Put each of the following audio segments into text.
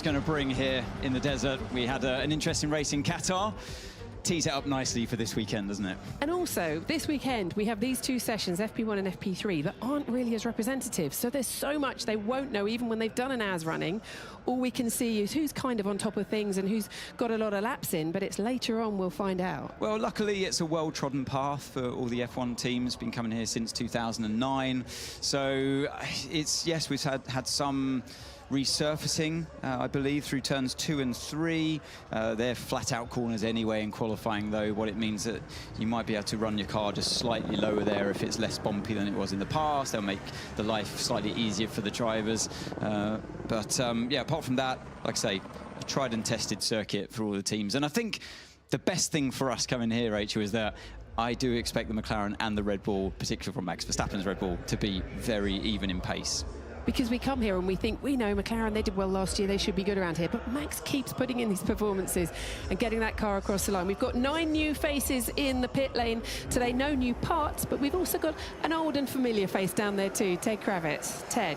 going to bring here in the desert. We had an interesting race in Qatar. Tees it up nicely for this weekend, doesn't it? And also, this weekend, we have these two sessions, FP1 and FP3, that aren't really as representative. So there's so much they won't know, even when they've done an hour's running. All we can see is who's kind of on top of things and who's got a lot of laps in, but it's later on we'll find out. Well, luckily, it's a well-trodden path for all the F1 teams. Been coming here since 2009. So it's, yes, we've had some resurfacing, I believe, through turns 2 and 3. They're flat-out corners anyway in qualifying, though, what it means that you might be able to run your car just slightly lower there if it's less bumpy than it was in the past. They'll make the life slightly easier for the drivers. Yeah, apart from that, like I say, a tried and tested circuit for all the teams. And I think the best thing for us coming here, Rachel, is that I do expect the McLaren and the Red Bull, particularly from Max Verstappen's Red Bull, to be very even in pace. Because we come here and we think, we know McLaren, they did well last year, they should be good around here. But Max keeps putting in these performances and getting that car across the line. We've got 9 new faces in the pit lane today, no new parts, but we've also got an old and familiar face down there too, Ted Kravitz. Ted.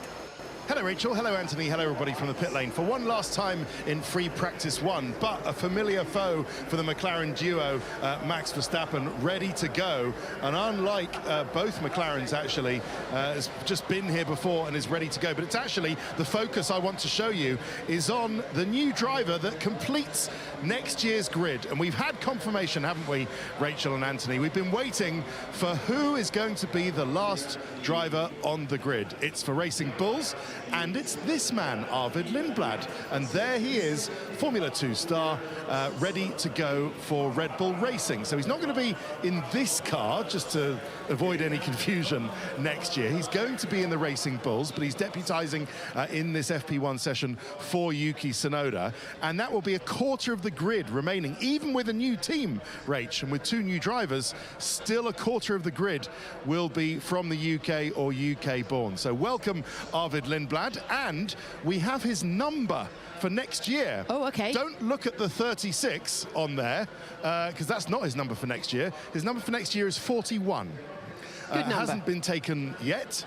Hello Rachel, hello Anthony, hello everybody from the pit lane for one last time in free practice 1, but a familiar foe for the McLaren duo, Max Verstappen, ready to go. And unlike both McLarens actually, has just been here before and is ready to go. But it's actually the focus I want to show you is on the new driver that completes next year's grid. And we've had confirmation, haven't we, Rachel and Anthony? We've been waiting for who is going to be the last driver on the grid. It's for Racing Bulls. And it's this man, Arvid Lindblad. And there he is, Formula 2 star, ready to go for Red Bull Racing. So he's not going to be in this car, just to avoid any confusion, next year. He's going to be in the Racing Bulls, but he's deputising in this FP1 session for Yuki Tsunoda. And that will be a quarter of the grid remaining, even with a new team, Rach, and with 2 new drivers, still a quarter of the grid will be from the UK or UK born. So welcome, Arvid Lindblad. And we have his number for next year. Oh, okay. Don't look at the 36 on there, because that's not his number for next year. His number for next year is 41. Good number. Hasn't been taken yet.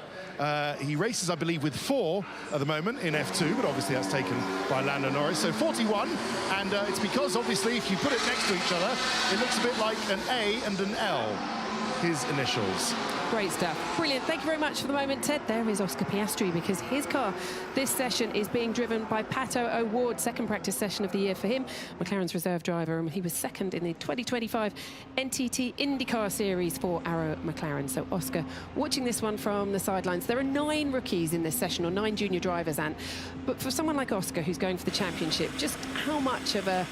He races, I believe, with 4 at the moment in F2, but obviously that's taken by Lando Norris. So 41, and it's because, obviously, if you put it next to each other, it looks a bit like an A and an L, his initials. Great stuff. Brilliant. Thank you very much for the moment, Ted. There is Oscar Piastri, because his car this session is being driven by Pato O'Ward. Second practice session of the year for him. McLaren's reserve driver, and he was second in the 2025 NTT IndyCar Series for Arrow McLaren. So Oscar watching this one from the sidelines. There are 9 rookies in this session, or 9 junior drivers, but for someone like Oscar who's going for the championship, just how much of a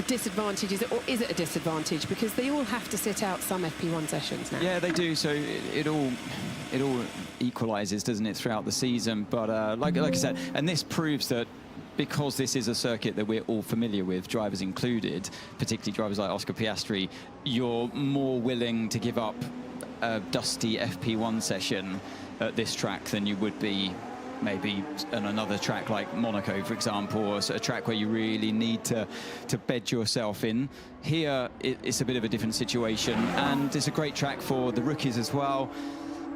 disadvantage is it, or is it a disadvantage, because they all have to sit out some FP1 sessions now? Yeah, they do. So it all equalises, doesn't it, throughout the season? But like I said, and this proves that because this is a circuit that we're all familiar with, drivers included, particularly drivers like Oscar Piastri, you're more willing to give up a dusty FP1 session at this track than you would be maybe on another track like Monaco, for example, or a track where you really need to bed yourself in. Here, it's a bit of a different situation, and it's a great track for the rookies as well.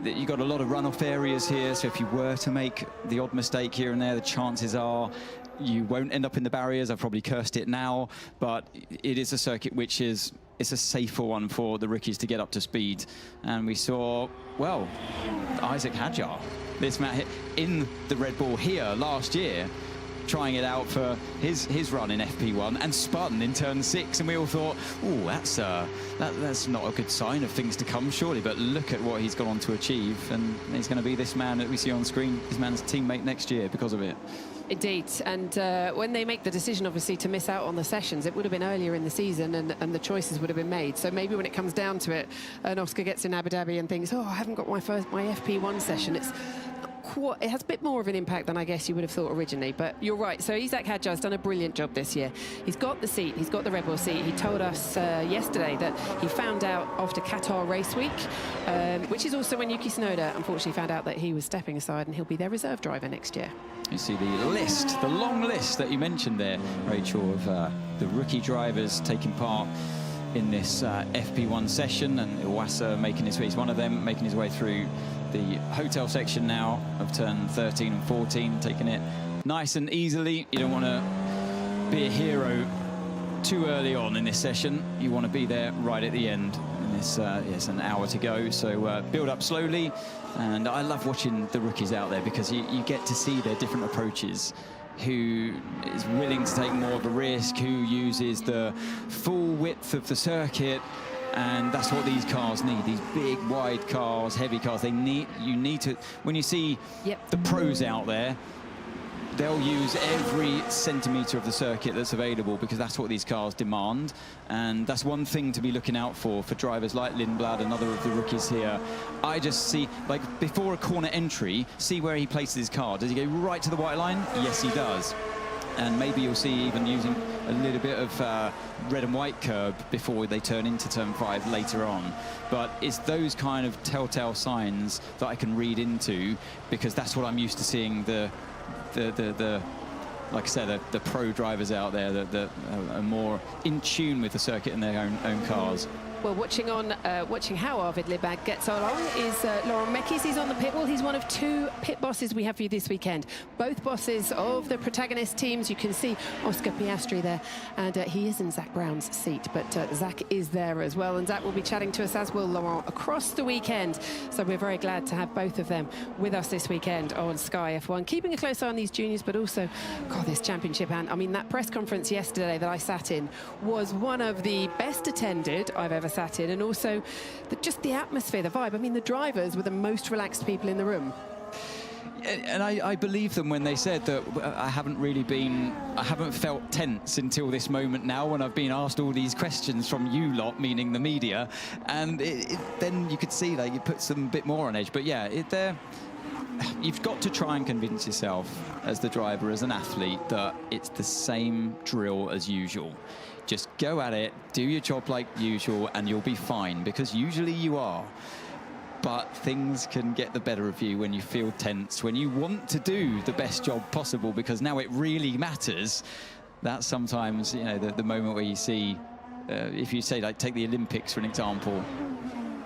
You've got a lot of runoff areas here, so if you were to make the odd mistake here and there, the chances are you won't end up in the barriers. I've probably cursed it now, but it is a circuit which is it's a safer one for the rookies to get up to speed. And we saw, well, Isaac Hadjar, this man in the Red Bull here last year, trying it out for his run in FP1 and spun in turn 6, and we all thought, oh, that's not a good sign of things to come, surely. But look at what he's gone on to achieve, and he's going to be this man that we see on screen, his man's teammate next year because of it. Indeed, and when they make the decision, obviously, to miss out on the sessions, it would have been earlier in the season, and the choices would have been made. So maybe when it comes down to it, and Oscar gets in Abu Dhabi and thinks, oh, I haven't got my FP1 session, it has a bit more of an impact than I guess you would have thought originally. But you're right. So Isaac Hadjar's done a brilliant job this year. He's got the seat. He's got the Red Bull seat. He told us yesterday that he found out after Qatar race week, which is also when Yuki Tsunoda unfortunately found out that he was stepping aside, and he'll be their reserve driver next year. You see the list, the long list that you mentioned there, Rachel, of the rookie drivers taking part in this FP1 session, and Iwasa making his way. He's one of them, making his way through the hotel section now of turn 13 and 14, taking it nice and easily. You don't want to be a hero too early on in this session. You want to be there right at the end. And it's an hour to go, so build up slowly. And I love watching the rookies out there because you get to see their different approaches. Who is willing to take more of a risk, who uses the full width of the circuit. And that's what these cars need, these big, wide cars, heavy cars. You need to, when you see the pros out there, they'll use every centimetre of the circuit that's available because that's what these cars demand. And that's one thing to be looking out for drivers like Lindblad, another of the rookies here. I just see, like, before a corner entry, see where he places his car. Does he go right to the white line? Yes, he does. And maybe you'll see even using a little bit of red and white curb before they turn into turn 5 later on. But it's those kind of telltale signs that I can read into, because that's what I'm used to seeing like I said, the pro drivers out there that are more in tune with the circuit and their own cars. Well, watching how Arvid Lindblad gets along is Laurent Mekies. He's on the pit wall. He's one of 2 pit bosses we have for you this weekend. Both bosses of the protagonist teams. You can see Oscar Piastri there, and he is in Zach Brown's seat, but Zach is there as well, and Zach will be chatting to us, as will Laurent, across the weekend. So we're very glad to have both of them with us this weekend on Sky F1, keeping a close eye on these juniors, but also, God, this championship. And I mean, that press conference yesterday that I sat in was one of the best attended I've ever sat in, and also just the atmosphere, the vibe. I mean, the drivers were the most relaxed people in the room. And I believe them when they said that I haven't felt tense until this moment now, when I've been asked all these questions from you lot, meaning the media, and then you could see that you put some bit more on edge. But yeah, you've got to try and convince yourself as the driver, as an athlete, that it's the same drill as usual. Just go at it, do your job like usual, and you'll be fine, because usually you are. But things can get the better of you when you feel tense, when you want to do the best job possible, because now it really matters. That's sometimes, you know, the moment where you see, if you say, like, take the Olympics for an example,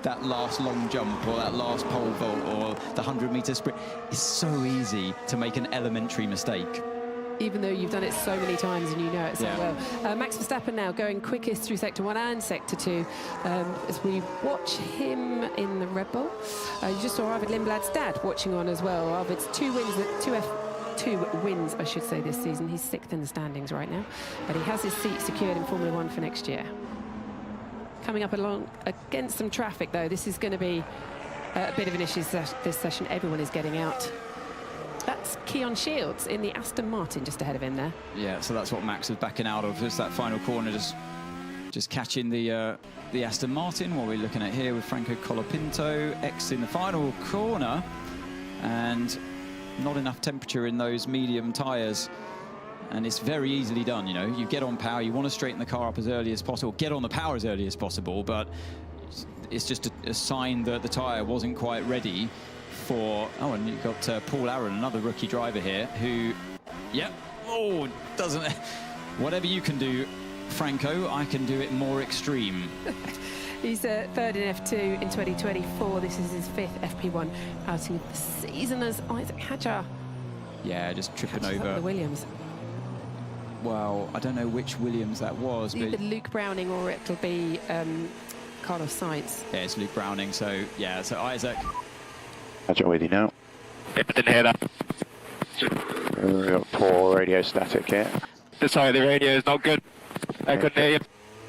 that last long jump or that last pole vault or the 100-meter sprint, it's so easy to make an elementary mistake. Even though you've done it so many times and you know it so well. Max Verstappen now going quickest through Sector 1 and Sector 2 as we watch him in the Red Bull. You just saw Arvid Lindblad's dad watching on as well. Arvid's 2 wins, I should say, this season. He's 6th in the standings right now, but he has his seat secured in Formula 1 for next year. Coming up along against some traffic, though, this is going to be a bit of an issue this session. Everyone is getting out. That's Keon Shields in the Aston Martin just ahead of him there. Yeah, so that's what Max was backing out of, just that final corner, just catching the Aston Martin. What we're looking at here with Franco Colapinto, X in the final corner, and not enough temperature in those medium tyres. And it's very easily done, you know. You get on power, you want to straighten the car up as early as possible, get on the power as early as possible, but it's just a sign that the tyre wasn't quite ready for... Oh, and you've got Paul Aaron, another rookie driver here, who, doesn't... Whatever you can do, Franco, I can do it more extreme. He's 3rd in F2 in 2024. This is his 5th FP1 outing of the season as Isaac Hadjar. Yeah, just tripping over the Williams. Well, I don't know which Williams that was. Either Luke Browning or it'll be Carlos Sainz. Yeah, it's Luke Browning. So, yeah, so Isaac. Hadjar with you now. Yep, I didn't hear that. We've got poor radio static here. Sorry, the radio is not good. I couldn't hear you.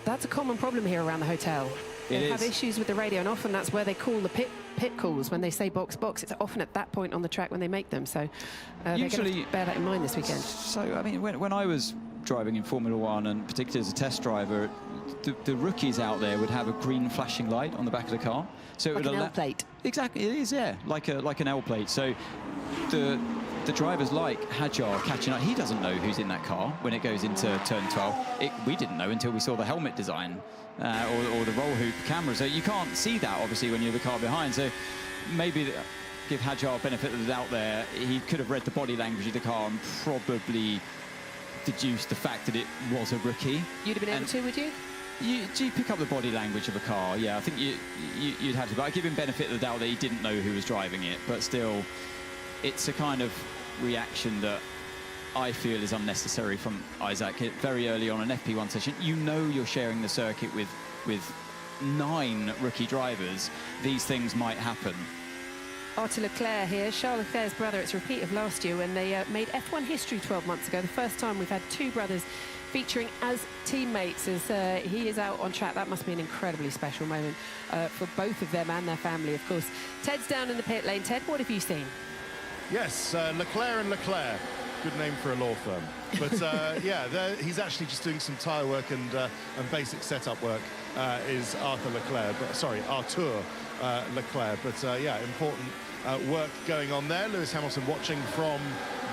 That's a common problem here around the hotel. They have issues with the radio, and often that's where they call the pit calls. When they say box, box, it's often at that point on the track when they make them. So usually they're going to bear that in mind this weekend. So, I mean, when I was driving in Formula 1, and particularly as a test driver, the rookies out there would have a green flashing light on the back of the car. So it like would an L plate. Exactly, it is, yeah, like an L plate. So the drivers like Hadjar catching up, he doesn't know who's in that car when it goes into turn 12. We didn't know until we saw the helmet design or the roll hoop camera. So you can't see that, obviously, when you're the car behind. So maybe give Hadjar benefit of the doubt there. He could have read the body language of the car and probably deduced the fact that it was a rookie. You'd have been able to, would you? Do you pick up the body language of a car? Yeah, I think you'd have to. But I give him benefit of the doubt that he didn't know who was driving it. But still, it's a kind of reaction that I feel is unnecessary from Isaac. Very early on an FP1 session, you know you're sharing the circuit with 9 rookie drivers. These things might happen. Arthur Leclerc here, Charles Leclerc's brother. It's a repeat of last year when they made F1 history 12 months ago. The first time we've had 2 brothers featuring as teammates as he is out on track. That must be an incredibly special moment for both of them and their family, of course. Ted's down in the pit lane. Ted, what have you seen? Yes, Leclerc and Leclerc. Good name for a law firm. But yeah, he's actually just doing some tyre work and basic setup work is Arthur Leclerc. But sorry, Arthur Leclerc. But yeah, important work going on there. Lewis Hamilton watching from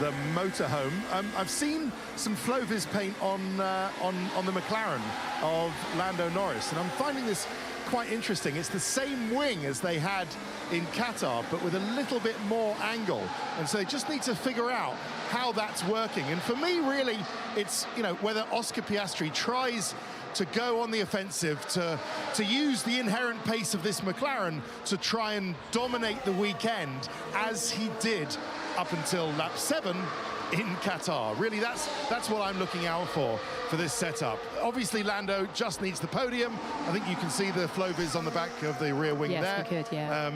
the motorhome. I've seen some Flovis paint on the McLaren of Lando Norris, and I'm finding this quite interesting. It's the same wing as they had in Qatar, but with a little bit more angle, and so they just need to figure out how that's working. And for me, really, it's, you know, whether Oscar Piastri tries to go on the offensive, to use the inherent pace of this McLaren to try and dominate the weekend as he did up until lap 7 in Qatar. Really, that's what I'm looking out for this setup. Obviously, Lando just needs the podium. I think you can see the Flovis on the back of the rear wing there. Yes, we could, yeah.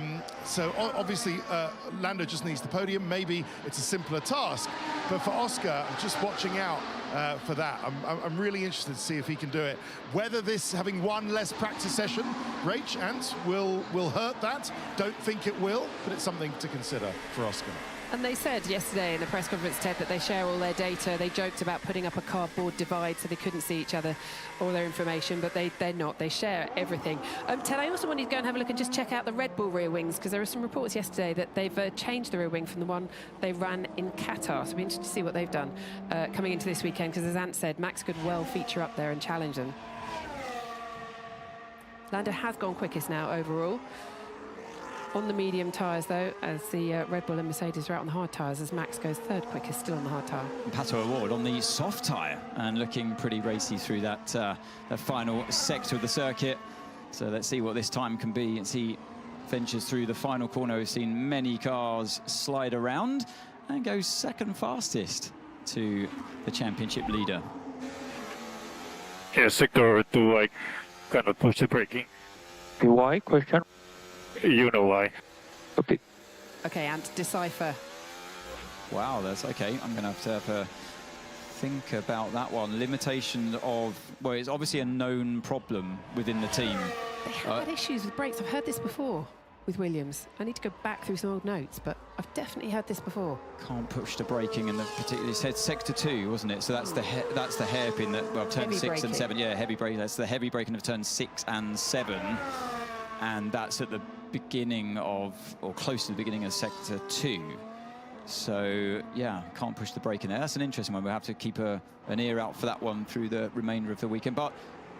So obviously, Lando just needs the podium. Maybe it's a simpler task, but for Oscar, I'm just watching out for that. I'm really interested to see if he can do it. Whether this having one less practice session, Rach, Ant, will hurt that. Don't think it will, but it's something to consider for Oscar. And they said yesterday in the press conference, Ted, that they share all their data. They joked about putting up a cardboard divide so they couldn't see each other, all their information, but they're not. They share everything. Ted, I also wanted to go and have a look and just check out the Red Bull rear wings, because there were some reports yesterday that they've changed the rear wing from the one they ran in Qatar. So it'll be interesting to see what they've done coming into this weekend, because as Ant said, Max could well feature up there and challenge them. Lando has gone quickest now overall. On the medium tyres, though, as the Red Bull and Mercedes are out on the hard tyres, as Max goes 3rd quickest, still on the hard tyre. Pato O'Ward on the soft tyre and looking pretty racy through that final sector of the circuit. So let's see what this time can be as he ventures through the final corner. We've seen many cars slide around and goes 2nd fastest to the championship leader. Yeah, sector 2, I cannot push the braking. Why? Question? You know why. Okay. Okay, Ant, decipher. Wow, that's okay. I'm going to have a think about that one. Limitation of, well, it's obviously a known problem within the team. They have had issues with brakes. I've heard this before with Williams. I need to go back through some old notes, but I've definitely heard this before. Can't push the braking, and particularly said sector 2, wasn't it? So that's the hairpin that, well, turn 6 and 7. Yeah, heavy braking. That's the heavy braking of turn 6 and 7, and that's at the beginning of, or close to the beginning of sector 2. So yeah, can't push the brake in there. That's an interesting one. We'll have to keep an ear out for that one through the remainder of the weekend, but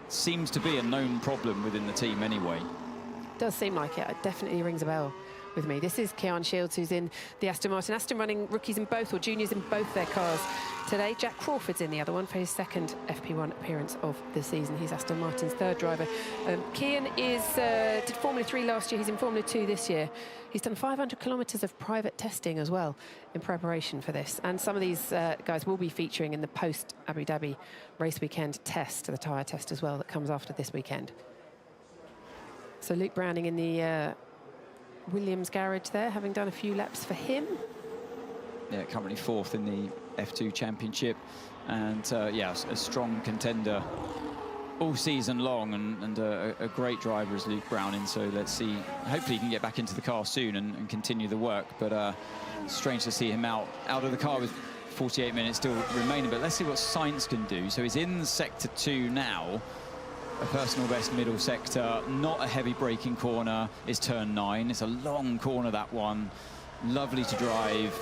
seems to be a known problem within the team anyway. Does seem like it. It definitely rings a bell with me. This is Kean Shields, who's in the Aston Martin. Aston running rookies in both, or juniors in both their cars today. Jack Crawford's in the other one for his 2nd FP1 appearance of the season. He's Aston Martin's 3rd driver. Kean did Formula 3 last year. He's in Formula 2 this year. He's done 500 kilometres of private testing as well in preparation for this. And some of these guys will be featuring in the post-Abu Dhabi race weekend test, the tyre test as well, that comes after this weekend. So Luke Browning in the Williams garage there, having done a few laps for him. Yeah, currently 4th in the F2 Championship, and yeah, a strong contender all season long, and a great driver is Luke Browning. So let's see, hopefully he can get back into the car soon and continue the work, but strange to see him out of the car with 48 minutes still remaining. But let's see what Sainz can do. So he's in sector 2 now. A personal best middle sector, not a heavy braking corner, is turn 9. It's a long corner, that one. Lovely to drive,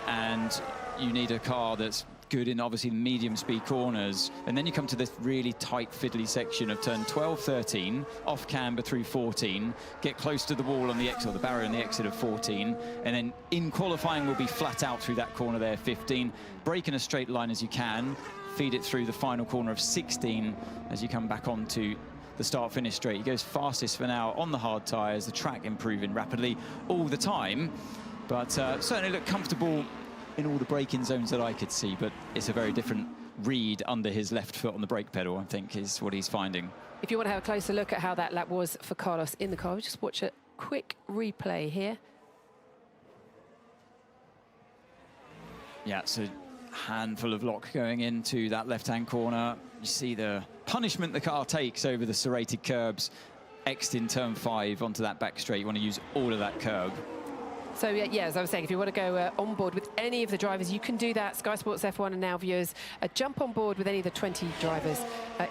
and you need a car that's good in obviously medium speed corners. And then you come to this really tight fiddly section of turn 12, 13, off camber through 14, get close to the wall on the exit, or the barrier on the exit of 14, and then in qualifying we'll be flat out through that corner there, 15. Brake in a straight line as you can, feed it through the final corner of 16 as you come back onto the start-finish straight. He goes fastest for now on the hard tyres, the track improving rapidly all the time, but certainly look comfortable in all the braking zones that I could see, but it's a very different read under his left foot on the brake pedal, I think, is what he's finding. If you want to have a closer look at how that lap was for Carlos in the car, we'll just watch a quick replay here. Yeah, so handful of lock going into that left-hand corner. You see the punishment the car takes over the serrated curbs. Exed in turn 5 onto that back straight. You want to use all of that curb. So, yeah, as I was saying, if you want to go on board with any of the drivers, you can do that. Sky Sports F1 and Now viewers, jump on board with any of the 20 drivers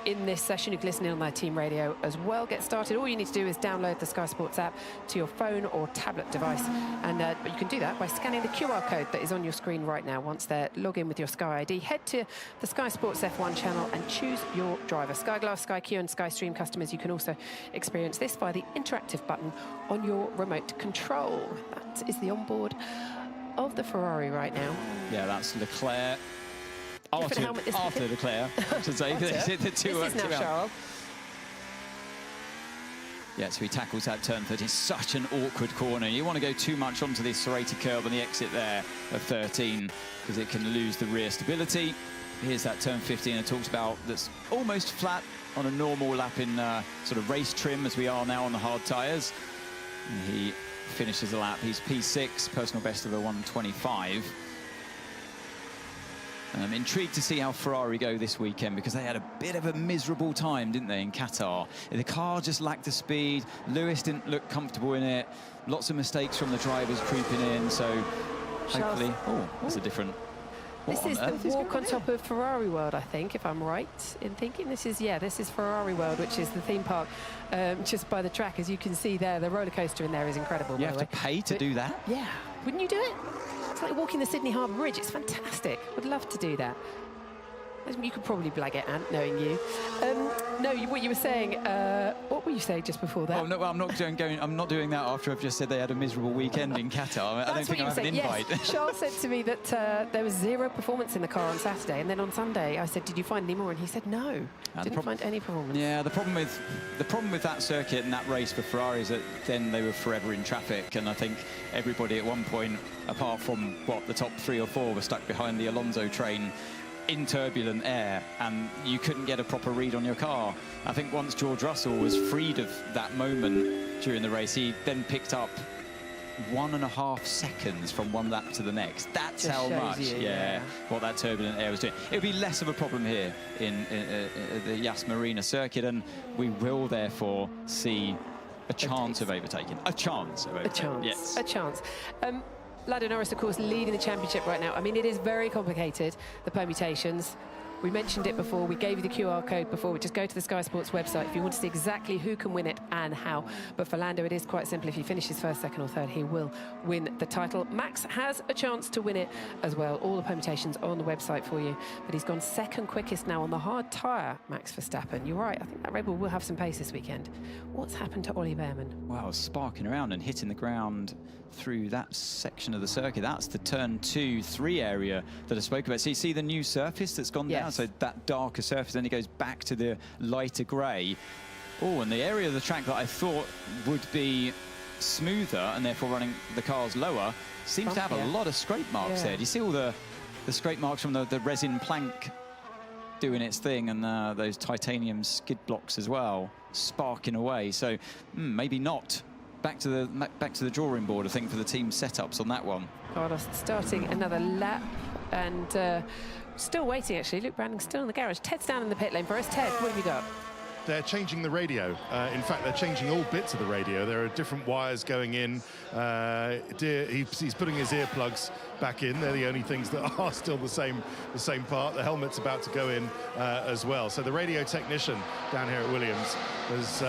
in this session. You can listen in on their team radio as well. Get started. All you need to do is download the Sky Sports app to your phone or tablet device. And but you can do that by scanning the QR code that is on your screen right now. Once there, log in with your Sky ID. Head to the Sky Sports F1 channel and choose your driver. Sky Glass, Sky Q and Sky Stream customers, you can also experience this via the interactive button on your remote control. That is the onboard of the Ferrari right now. Yeah, that's Leclerc. After Leclerc, I should say. The two this is now Charles. Yeah, so he tackles that turn 13. It's such an awkward corner. You want to go too much onto this serrated curb on the exit there of 13 because it can lose the rear stability. Here's that turn 15 it talks about that's almost flat on a normal lap in sort of race trim as we are now on the hard tyres. And he finishes the lap. He's P6, personal best of a 1:25. And I'm intrigued to see how Ferrari go this weekend because they had a bit of a miserable time, didn't they, in Qatar? The car just lacked the speed. Lewis didn't look comfortable in it. Lots of mistakes from the drivers creeping in. So hopefully, that's a different. This is the walk on top of Ferrari World, I think, if I'm right in thinking. This is Ferrari World, which is the theme park just by the track. As you can see there, the roller coaster in there is incredible. You have to pay to do that? Yeah. Wouldn't you do it? It's like walking the Sydney Harbour Bridge. It's fantastic. Would love to do that. You could probably blag it, Ant, knowing you. No, what you were saying. What were you saying just before that? Oh no, well, I'm not doing that after I've just said they had a miserable weekend in Qatar. I don't think I have an invite. Yes. Charles said to me that there was 0 performance in the car on Saturday, and then on Sunday I said, "Did you find any more?" And he said, "No, didn't find any performance." Yeah, the problem with that circuit and that race for Ferrari is that then they were forever in traffic, and I think everybody at one point, apart from the top 3 or 4, were stuck behind the Alonso train in turbulent air, and you couldn't get a proper read on your car. I think once George Russell was freed of that moment during the race, he then picked up 1.5 seconds from one lap to the next. That's just how much, what that turbulent air was doing. It'll be less of a problem here in the Yas Marina circuit, and we will therefore see a chance of overtaking. A chance of overtaking. Yes. A chance. Lando Norris, of course, leading the championship right now. I mean, it is very complicated, the permutations. We mentioned it before. We gave you the QR code before. Just go to the Sky Sports website if you want to see exactly who can win it and how. But for Lando, it is quite simple. If he finishes first, second or third, he will win the title. Max has a chance to win it as well. All the permutations are on the website for you. But he's gone second quickest now on the hard tyre, Max Verstappen. You're right. I think that Red Bull will have some pace this weekend. What's happened to Ollie Behrman? Wow, sparking around and hitting the ground through that section of the circuit. That's the turn 2, 3 area that I spoke about. So you see the new surface that's gone down, so that darker surface, then it goes back to the lighter grey. Oh, and the area of the track that I thought would be smoother and therefore running the cars lower seems to have a lot of scrape marks there. Do you see all the scrape marks from the resin plank doing its thing, and those titanium skid blocks as well, sparking away? So maybe not. Back to the drawing board, I think, for the team setups on that one. Carlos starting another lap and still waiting, actually. Luke Brandon's still in the garage. Ted's down in the pit lane for us. Ted, what have you got? They're changing the radio. In fact, they're changing all bits of the radio. There are different wires going in. He's putting his earplugs back in. They're the only things that are still the same part. The helmet's about to go in as well. So the radio technician down here at Williams has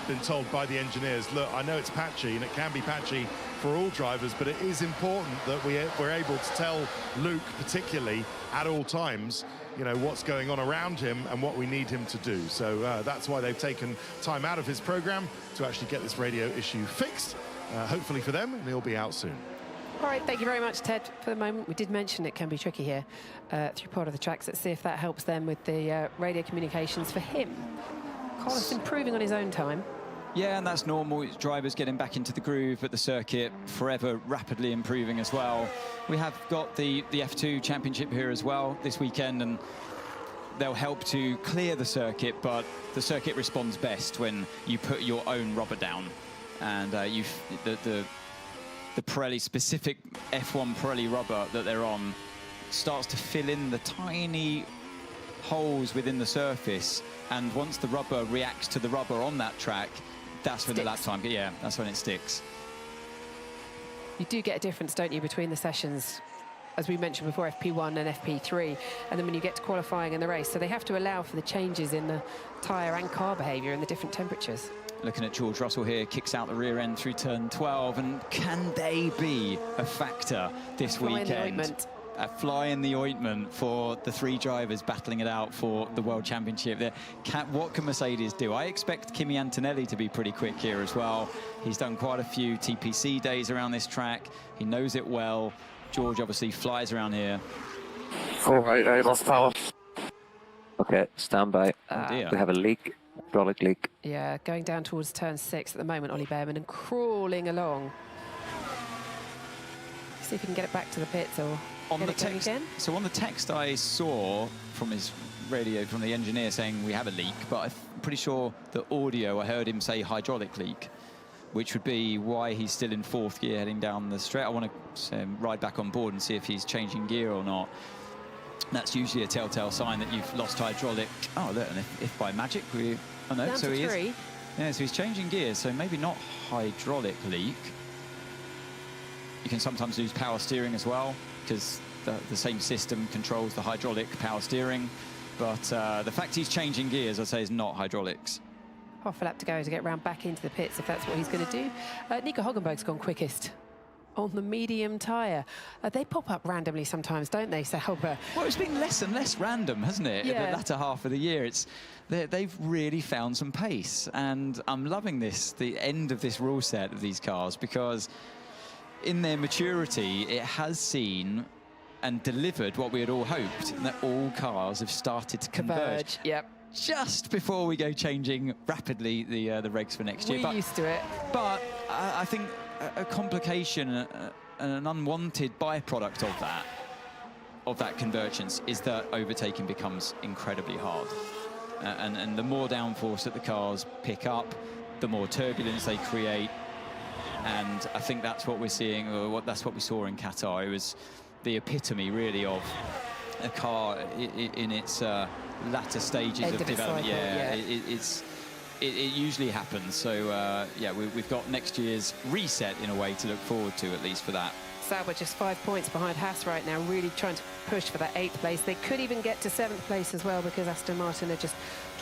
been told by the engineers, look, I know it's patchy and it can be patchy for all drivers, but it is important that we're able to tell Luke, particularly at all times, you know, what's going on around him and what we need him to do. So that's why they've taken time out of his program to actually get this radio issue fixed, hopefully for them, and he'll be out soon. All right, thank you very much, Ted. For the moment, we did mention it can be tricky here through part of the tracks. Let's see if that helps them with the radio communications for him. Carlos improving on his own time. Yeah, and that's normal. It's drivers getting back into the groove at the circuit, forever rapidly improving as well. We have got the F2 Championship here as well this weekend, and they'll help to clear the circuit, but the circuit responds best when you put your own rubber down. And the Pirelli specific F1 Pirelli rubber that they're on starts to fill in the tiny holes within the surface, and once the rubber reacts to the rubber on that track, that's when the lap time, yeah, that's when it sticks. You do get a difference, don't you, between the sessions, as we mentioned before, FP1 and FP3, and then when you get to qualifying in the race. So they have to allow for the changes in the tyre and car behaviour and the different temperatures. Looking at George Russell here, kicks out the rear end through turn 12, and can they be a factor this weekend? A fly in the ointment for the 3 drivers battling it out for the World Championship. What can Mercedes do? I expect Kimi Antonelli to be pretty quick here as well. He's done quite a few TPC days around this track. He knows it well. George obviously flies around here. Oh, I lost power. Okay, stand by. Oh dear. We have a leak, hydraulic leak. Yeah, going down towards turn 6 at the moment, Ollie Behrman, and crawling along. See if he can get it back to the pits or on get the it going text, again. So on the text I saw from his radio, from the engineer, saying we have a leak, but I'm pretty sure the audio, I heard him say hydraulic leak, which would be why he's still in 4th gear heading down the straight. I want to ride back on board and see if he's changing gear or not. That's usually a telltale sign that you've lost hydraulic. Oh, look, and if by magic we... Oh no, down so to he 3. is. Yeah, so he's changing gears, so maybe not hydraulic leak. You can sometimes lose power steering as well, because the same system controls the hydraulic power steering. But the fact he's changing gears, I'd say, is not hydraulics. Half a lap to go to get round back into the pits, if that's what he's going to do. Nico Hülkenberg's gone quickest on the medium tyre. They pop up randomly sometimes, don't they, Sauber? Well, it's been less and less random, hasn't it, in the latter half of the year? They've really found some pace, and I'm loving the end of this rule set of these cars, because in their maturity, it has seen and delivered what we had all hoped, and that all cars have started to converge. Yep. Just before we go changing rapidly the regs for next year. We're used to it. But I think a complication and an unwanted byproduct of that convergence is that overtaking becomes incredibly hard. And the more downforce that the cars pick up, the more turbulence they create. And I think that's what we're seeing, or that's what we saw in Qatar. It was the epitome, really, of a car in its latter stages of development. It usually happens. So yeah, we've got next year's reset in a way to look forward to, at least for that. Sauber just 5 points behind Haas right now, really trying to push for that 8th place. They could even get to 7th place as well, because Aston Martin are just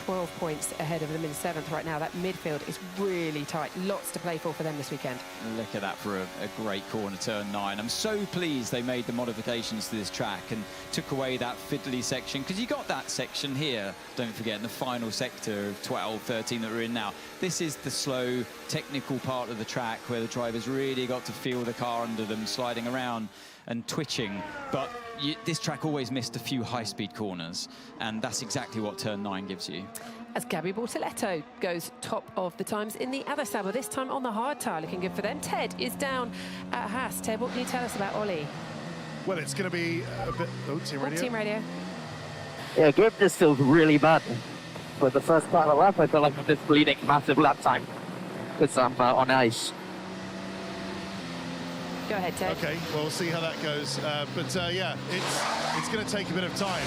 12 points ahead of them in 7th right now. That midfield is really tight. Lots to play for them this weekend. Look at that for a great corner, turn 9. I'm so pleased they made the modifications to this track and took away that fiddly section, because you got that section here, don't forget, in the final sector of 12, 13 that we're in now. This is the slow, technical part of the track where the drivers really got to feel the car under them, sliding around and twitching. But this track always missed a few high-speed corners, and that's exactly what turn 9 gives you. As Gabby Bortoletto goes top of the times in the other Sauber, this time on the hard tyre, looking good for them. Ted is down at Haas. Ted, what can you tell us about Ollie? Well, it's going to be a bit... Oh, team radio. Team radio. Yeah, grip just feels really bad. For the first part of the lap, I felt like I'm just bleeding massive lap time because I'm on ice. Go ahead, Ted. Okay, well, we'll see how that goes. Yeah, it's going to take a bit of time.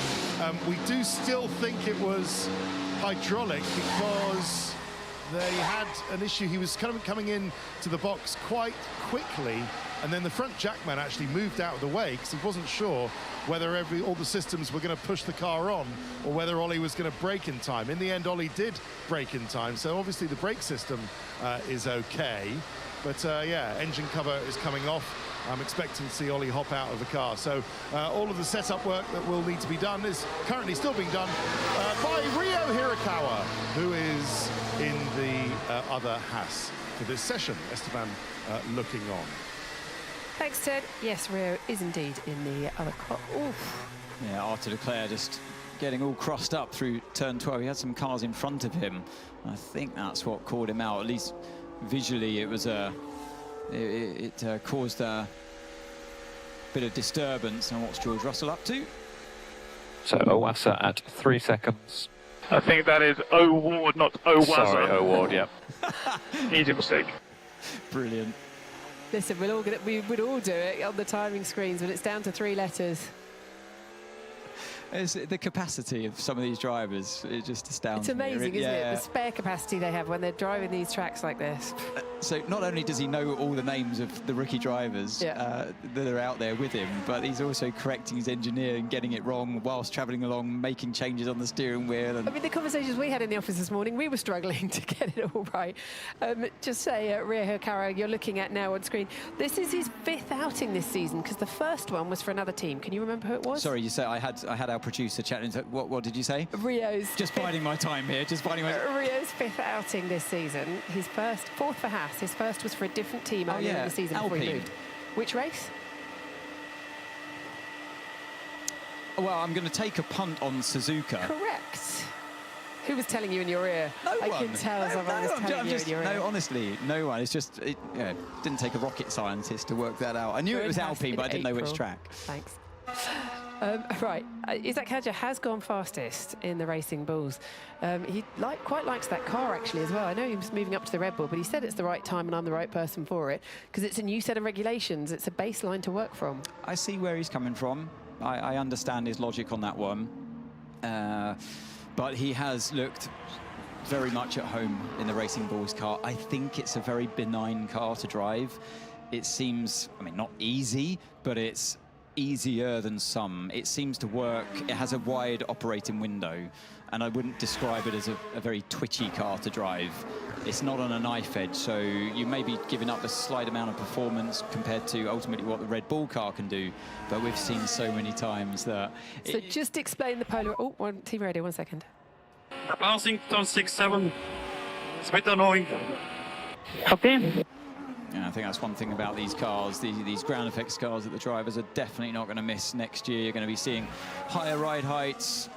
We do still think it was hydraulic, because they had an issue. He was kind of coming in to the box quite quickly, and then the front jackman actually moved out of the way because he wasn't sure whether all the systems were going to push the car on or whether Ollie was going to brake in time. In the end, Ollie did brake in time, so obviously the brake system is okay. But yeah, engine cover is coming off. I'm expecting to see Ollie hop out of the car. So all of the setup work that will need to be done is currently still being done by Rio Hirakawa, who is in the other Haas for this session. Esteban looking on. Thanks, Ted. Yes, Rio is indeed in the other car. Oof. Yeah, Arthur Leclerc just getting all crossed up through turn 12. He had some cars in front of him. I think that's what caught him out. At least visually, it was it caused a bit of disturbance. And what's George Russell up to? So Owasa at 3 seconds. I think that is O-Ward, not O-Waza. Sorry, O'Ward, yeah. Easy mistake. Brilliant. Listen, we would all do it on the timing screens, but it's down to 3 letters. It's the capacity of some of these drivers. It just astounds It's me. amazing, isn't it? The spare capacity they have when they're driving these tracks like this. So not only does he know all the names of the rookie drivers that are out there with him, but he's also correcting his engineer and getting it wrong whilst travelling along, making changes on the steering wheel. And I mean, the conversations we had in the office this morning, we were struggling to get it all right. Just say, Ria Hikaru, you're looking at now on screen. This is his 5th outing this season, because the first one was for another team. Can you remember who it was? Sorry, you said I had our producer chatting. What did you say? Rio's. Just biding my time here. Just biding my. Rio's 5th outing this season. His 4th for Haas. His first was for a different team earlier in the season before he moved. Which race? Well, I'm going to take a punt on Suzuka. Correct. Who was telling you in your ear? No I one. can tell someone was telling you in your ear. No, honestly, no one. It's just, it didn't take a rocket scientist to work that out. I knew it was Alpine, but I didn't know which track. Thanks. Right, Isaac Hadjar has gone fastest in the Racing Bulls. He quite likes that car actually as well. I know he was moving up to the Red Bull, but he said it's the right time and I'm the right person for it because it's a new set of regulations. It's a baseline to work from. I see where he's coming from. I understand his logic on that one. But he has looked very much at home in the Racing Bulls car. I think it's a very benign car to drive. It seems, I mean, not easy, but it's easier than some. It seems to work. It has a wide operating window, and I wouldn't describe it as a very twitchy car to drive. It's not on a knife edge, so you may be giving up a slight amount of performance compared to ultimately what the Red Bull car can do, but we've seen so many times that... So just explain the polar... Oh, team radio, 1 second. Passing turn 6, 7. It's a bit annoying. Okay. Yeah, I think that's one thing about these cars, these ground effects cars that the drivers are definitely not going to miss next year. You're going to be seeing higher ride heights,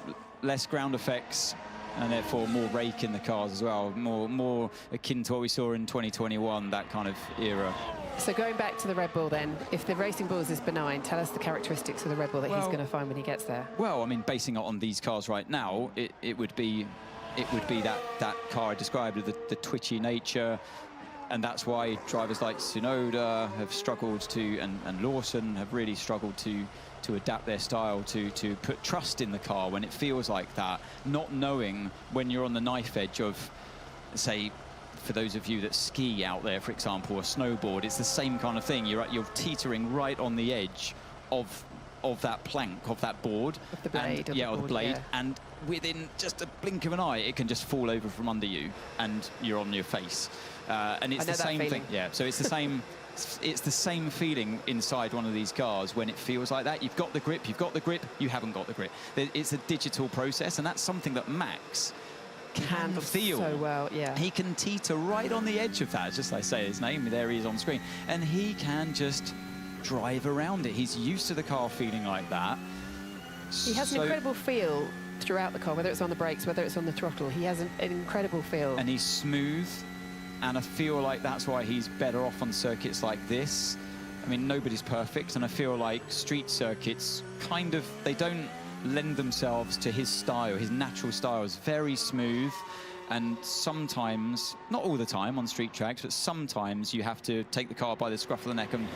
less ground effects, and therefore more rake in the cars as well, more akin to what we saw in 2021, that kind of era. So going back to the Red Bull then, if the Racing Bulls is benign, tell us the characteristics of the Red Bull that he's going to find when he gets there. Well, I mean, basing it on these cars right now, it would be that car I described with the twitchy nature. And that's why drivers like Tsunoda have struggled to, and Lawson have really struggled to adapt their style to put trust in the car when it feels like that, not knowing when you're on the knife edge of, say, for those of you that ski out there, for example, or snowboard, it's the same kind of thing. You're teetering right on the edge of that plank, of that board. Of the blade. And, or the blade. And within just a blink of an eye, it can just fall over from under you and you're on your face. And it's the same thing. Yeah, so it's the same. It's the same feeling inside one of these cars when it feels like that. You've got the grip, you haven't got the grip. It's a digital process, and that's something that Max can feel so well. Yeah, he can teeter right on the edge of that. Just like I say his name, there he is on screen, and he can just drive around it. He's used to the car feeling like that. He has an incredible feel throughout the car, whether it's on the brakes, whether it's on the throttle. He has an incredible feel, and he's smooth. And I feel like that's why he's better off on circuits like this. I mean, nobody's perfect, and I feel like street circuits kind of, they don't lend themselves to his style. His natural style is very smooth, and sometimes, not all the time on street tracks, but sometimes you have to take the car by the scruff of the neck and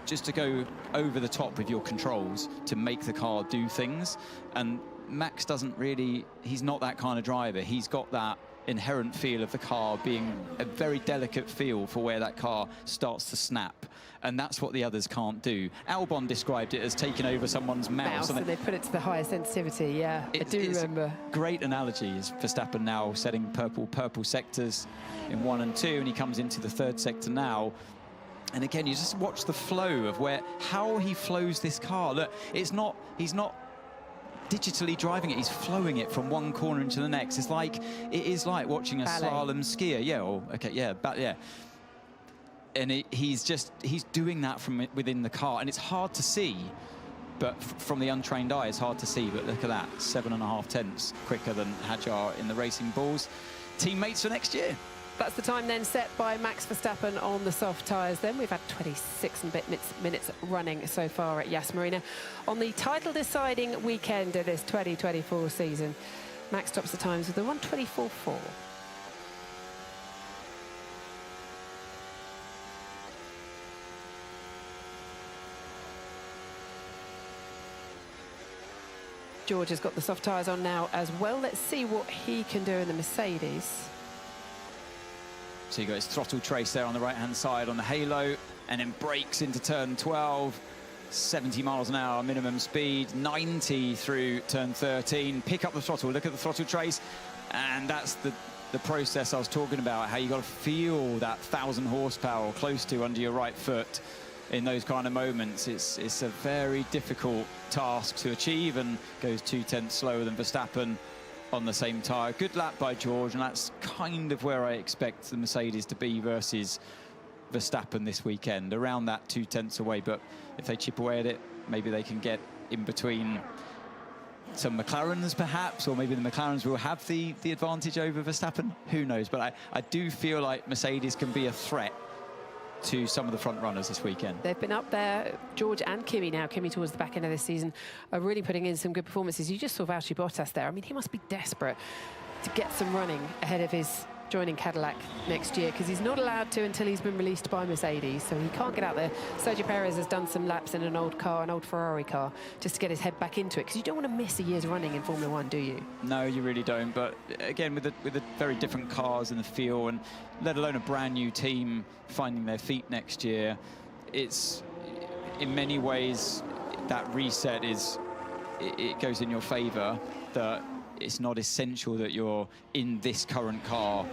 just to go over the top with your controls to make the car do things. And Max doesn't really, he's not that kind of driver. He's got that inherent feel of the car being a very delicate feel for where that car starts to snap. And that's what the others can't do. Albon described it as taking over someone's mouse. And they put it to the higher sensitivity, yeah. I do remember. Great analogy is Verstappen now setting purple sectors in 1 and 2, and he comes into the 3rd sector now. And again, you just watch the flow of how he flows this car. Look, he's not digitally driving it, he's flowing it from one corner into the next. It is like watching a slalom skier. Yeah. And he's doing that from within the car, and it's hard to see but from the untrained eye, it's hard to see. But look at that, 7.5 tenths quicker than Hadjar in the Racing Bulls. Teammates for next year. That's the time then set by Max Verstappen on the soft tyres then. We've had 26 and a bit minutes running so far at Yas Marina. On the title-deciding weekend of this 2024 season, Max tops the times with a 1:24.4. George has got the soft tyres on now as well. Let's see what he can do in the Mercedes. So you got his throttle trace there on the right-hand side on the halo, and then brakes into turn 12, 70 miles an hour minimum speed, 90 through turn 13. Pick up the throttle, look at the throttle trace, and that's the process I was talking about, how you got to feel that 1,000 horsepower close to under your right foot in those kind of moments. It's a very difficult task to achieve, and goes 2 tenths slower than Verstappen on the same tyre. Good lap by George, and that's kind of where I expect the Mercedes to be versus Verstappen this weekend, around that 2 tenths away. But if they chip away at it, maybe they can get in between some McLarens perhaps, or maybe the McLarens will have the advantage over Verstappen. Who knows? But I do feel like Mercedes can be a threat to some of the front runners this weekend. They've been up there, George and Kimi now. Kimi towards the back end of this season are really putting in some good performances. You just saw Valtteri Bottas there. I mean, he must be desperate to get some running ahead of his joining Cadillac next year, because he's not allowed to until he's been released by Mercedes, so he can't get out there. Sergio Perez has done some laps in an old car, an old Ferrari car, just to get his head back into it, because you don't want to miss a year's running in Formula One, do you? No, you really don't. But again, with the very different cars in the field, and let alone a brand new team finding their feet next year, it's in many ways that reset it goes in your favour. That it's not essential that you're in this current car.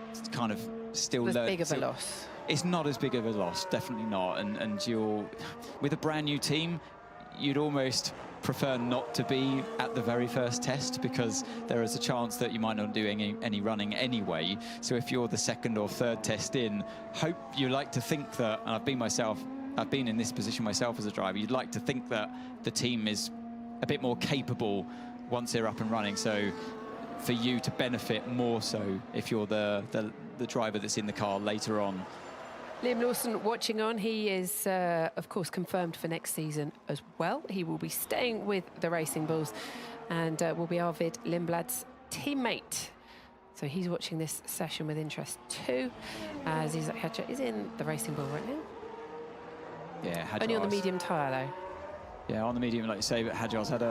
It's kind of still as big of a loss. It's not as big of a loss, definitely not. And you're with a brand new team, you'd almost prefer not to be at the very first test, because there is a chance that you might not do any running anyway. So if you're the second or third test in, you like to think that, and I've been in this position myself as a driver, you'd like to think that the team is a bit more capable once they're up and running, so for you to benefit more so if you're the driver that's in the car later on. Liam Lawson watching on. He is, of course, confirmed for next season as well. He will be staying with the Racing Bulls and will be Arvid Lindblad's teammate. So he's watching this session with interest too, as Isaac Hadjar is in the Racing Bull right now. Yeah, Hadjar's only on the medium tyre though. Yeah, on the medium, like you say, but Hadjar's had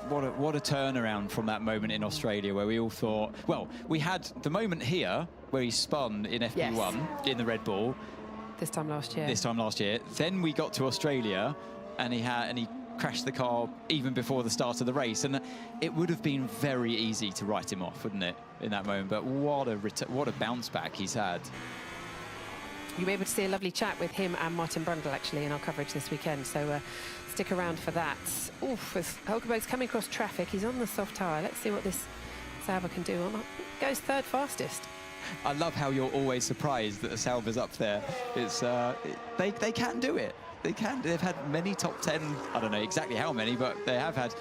what a turnaround from that moment in Australia where we all thought, well, we had the moment here where he spun in FP1 in the Red Bull. This time last year. Then we got to Australia, and he crashed the car even before the start of the race, and it would have been very easy to write him off, wouldn't it, in that moment? But what a bounce back he's had. You'll be able to see a lovely chat with him and Martin Brundle actually in our coverage this weekend, so stick around for that. Oof, as Hulkenberg's coming across traffic, he's on the soft tyre. Let's see what this Sauber can do. Goes third fastest. I love how you're always surprised that the Sauber's up there. It's they can do it. They can. They've had many top 10. I don't know exactly how many, but they have had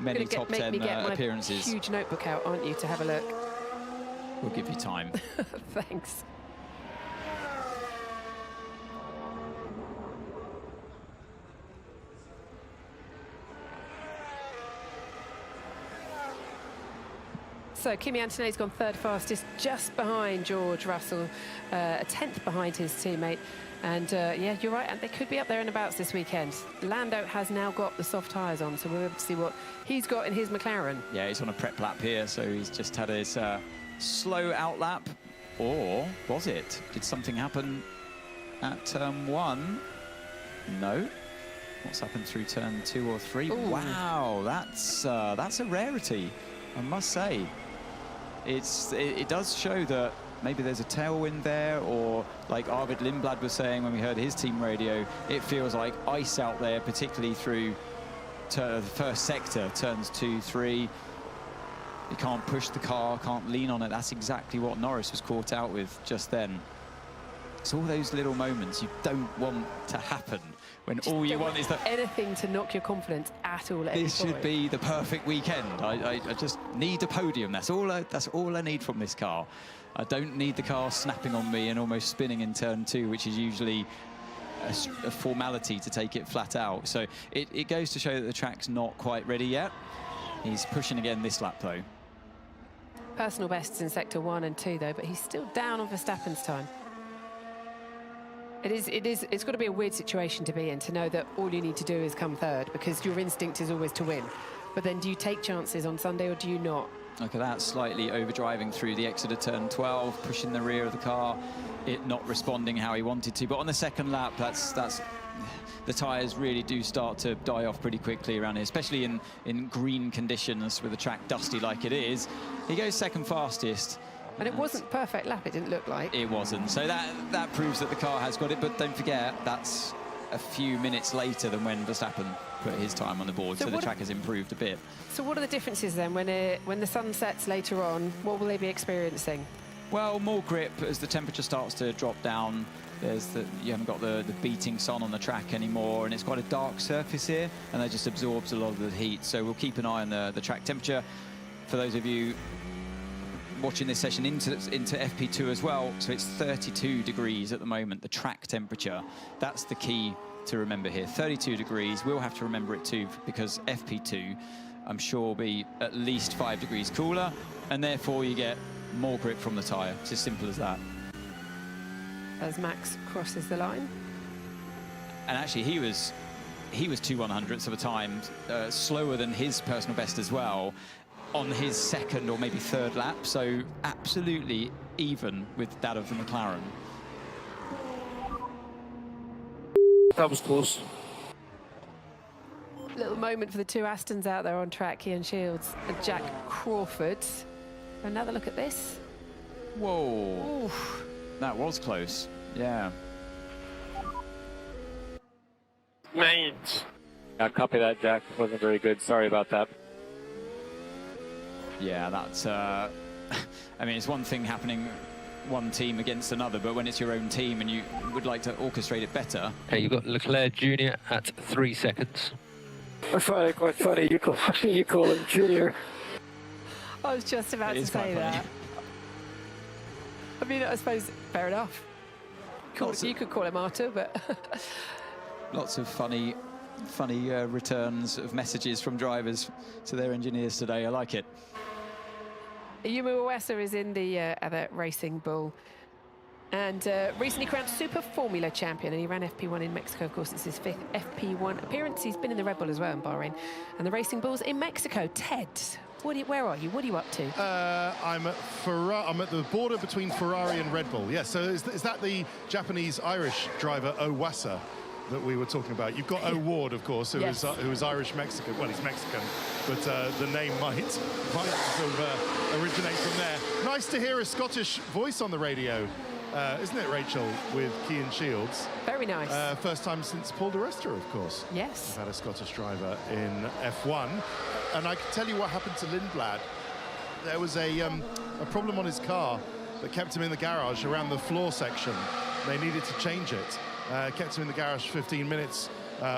many top 10 appearances. Huge notebook out, aren't you, to have a look? We'll give you time. Thanks. So Kimi Antonelli's gone third fastest, just behind George Russell, a 10th behind his teammate. And yeah, you're right, and they could be up there in abouts this weekend. Lando has now got the soft tyres on, so we'll be able to see what he's got in his McLaren. Yeah, he's on a prep lap here, so he's just had his slow out lap. Or was it? Did something happen at turn 1? No. What's happened through turn 2 or 3? Ooh. Wow, that's a rarity, I must say. It does show that maybe there's a tailwind there, or like Arvid Lindblad was saying when we heard his team radio, it feels like ice out there, particularly through the first sector, turns 2, 3. You can't push the car, can't lean on it. That's exactly what Norris was caught out with just then. It's all those little moments you don't want to happen when all you want is that. Anything to knock your confidence at all. This should be the perfect weekend. I just need a podium. That's all I need from this car. I don't need the car snapping on me and almost spinning in turn 2, which is usually a formality to take it flat out. So it goes to show that the track's not quite ready yet. He's pushing again this lap, though. Personal bests in sector 1 and 2, though, but he's still down on Verstappen's time. It's got to be a weird situation to be in, to know that all you need to do is come third, because your instinct is always to win. But then do you take chances on Sunday or do you not? Look at that, slightly overdriving through the exit of turn 12, pushing the rear of the car, it not responding how he wanted to. But on the second lap, that's the tyres really do start to die off pretty quickly around here, especially in green conditions with the track dusty like it is. He goes second fastest. And it wasn't a perfect lap, it didn't look like. It wasn't. So that proves that the car has got it. But don't forget, that's a few minutes later than when Verstappen put his time on the board. So the track has improved a bit. So what are the differences then when the sun sets later on? What will they be experiencing? Well, more grip as the temperature starts to drop down. You haven't got the beating sun on the track anymore, and it's quite a dark surface here, and that just absorbs a lot of the heat. So we'll keep an eye on the track temperature. For those of you watching this session into FP2 as well, so it's 32 degrees at the moment, the track temperature. That's the key to remember here, 32 degrees. We'll have to remember it too, because FP2, I'm sure, will be at least 5 degrees cooler, and therefore you get more grip from the tyre. It's as simple as that. As Max crosses the line. And actually, he was 2/100ths of a time slower than his personal best as well on his second or maybe third lap, so absolutely even with that of the McLaren. That was close. Little moment for the two Astons out there on track, Ian Shields and Jack Crawford. Another look at this. Whoa. Oof. That was close, yeah. Mate. Yeah, copy that, Jack. Wasn't very good. Sorry about that. Yeah, that's... I mean, it's one thing happening one team against another, but when it's your own team and you would like to orchestrate it better... Okay, you've got Leclerc Jr. at 3 seconds. I find it quite funny you call him Junior. I was just about to say that. I mean, I suppose, fair enough. You could call him Arthur, but... Lots of funny returns of messages from drivers to their engineers today. I like it. Yuma Uwesa is in the other Racing Bull, and recently crowned Super Formula champion, and he ran FP1 in Mexico. Of course, it's his 5th FP1 appearance. He's been in the Red Bull as well in Bahrain, and the Racing Bulls in Mexico. Ted, where are you? What are you up to? I'm at the border between Ferrari and Red Bull. Yes, so is that the Japanese-Irish driver Uwesa that we were talking about? You've got O'Ward, of course, who is Irish-Mexican. Well, he's Mexican, but the name might sort of originate from there. Nice to hear a Scottish voice on the radio, isn't it, Rachel, with Ian Shields? Very nice. First time since Paul de Resta, of course. Yes. We've had a Scottish driver in F1. And I can tell you what happened to Lindblad. There was a problem on his car that kept him in the garage around the floor section. They needed to change it. Kept him in the garage for 15 minutes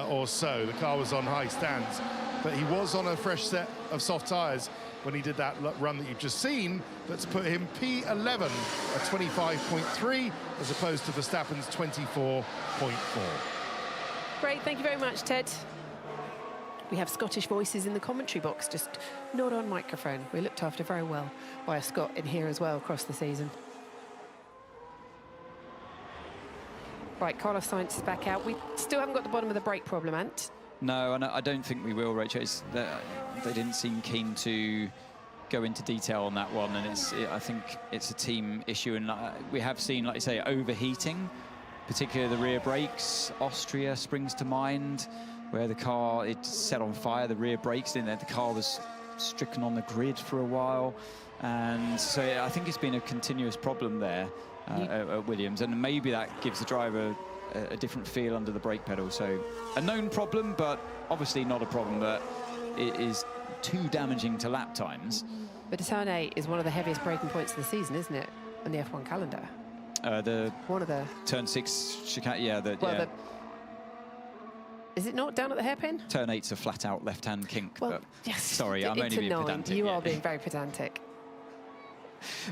or so. The car was on high stands, but he was on a fresh set of soft tyres when he did that run that you've just seen. That's put him P11 at 25.3 as opposed to Verstappen's 24.4. Great, thank you very much, Ted. We have Scottish voices in the commentary box, just not on microphone. We're looked after very well by a Scot in here as well across the season. Right, Carlos Sainz is back out. We still haven't got the bottom of the brake problem, Ant. No, and I don't think we will, Rachel. They didn't seem keen to go into detail on that one, and I think it's a team issue, and we have seen, like you say, overheating, particularly the rear brakes. Austria springs to mind, where the car, it set on fire, the rear brakes in there, the car was stricken on the grid for a while, and so I think it's been a continuous problem there at Williams, and maybe that gives the driver a different feel under the brake pedal. So a known problem, but obviously not a problem that it is too damaging to lap times. But turn 8 is one of the heaviest braking points of the season, isn't it, on the F1 calendar? The one of the turn 6 chicane, Is it not down at the hairpin? Turn 8's a flat-out left-hand kink. Well, but yes. sorry, I'm only into being 9. pedantic. You yeah. are being very pedantic.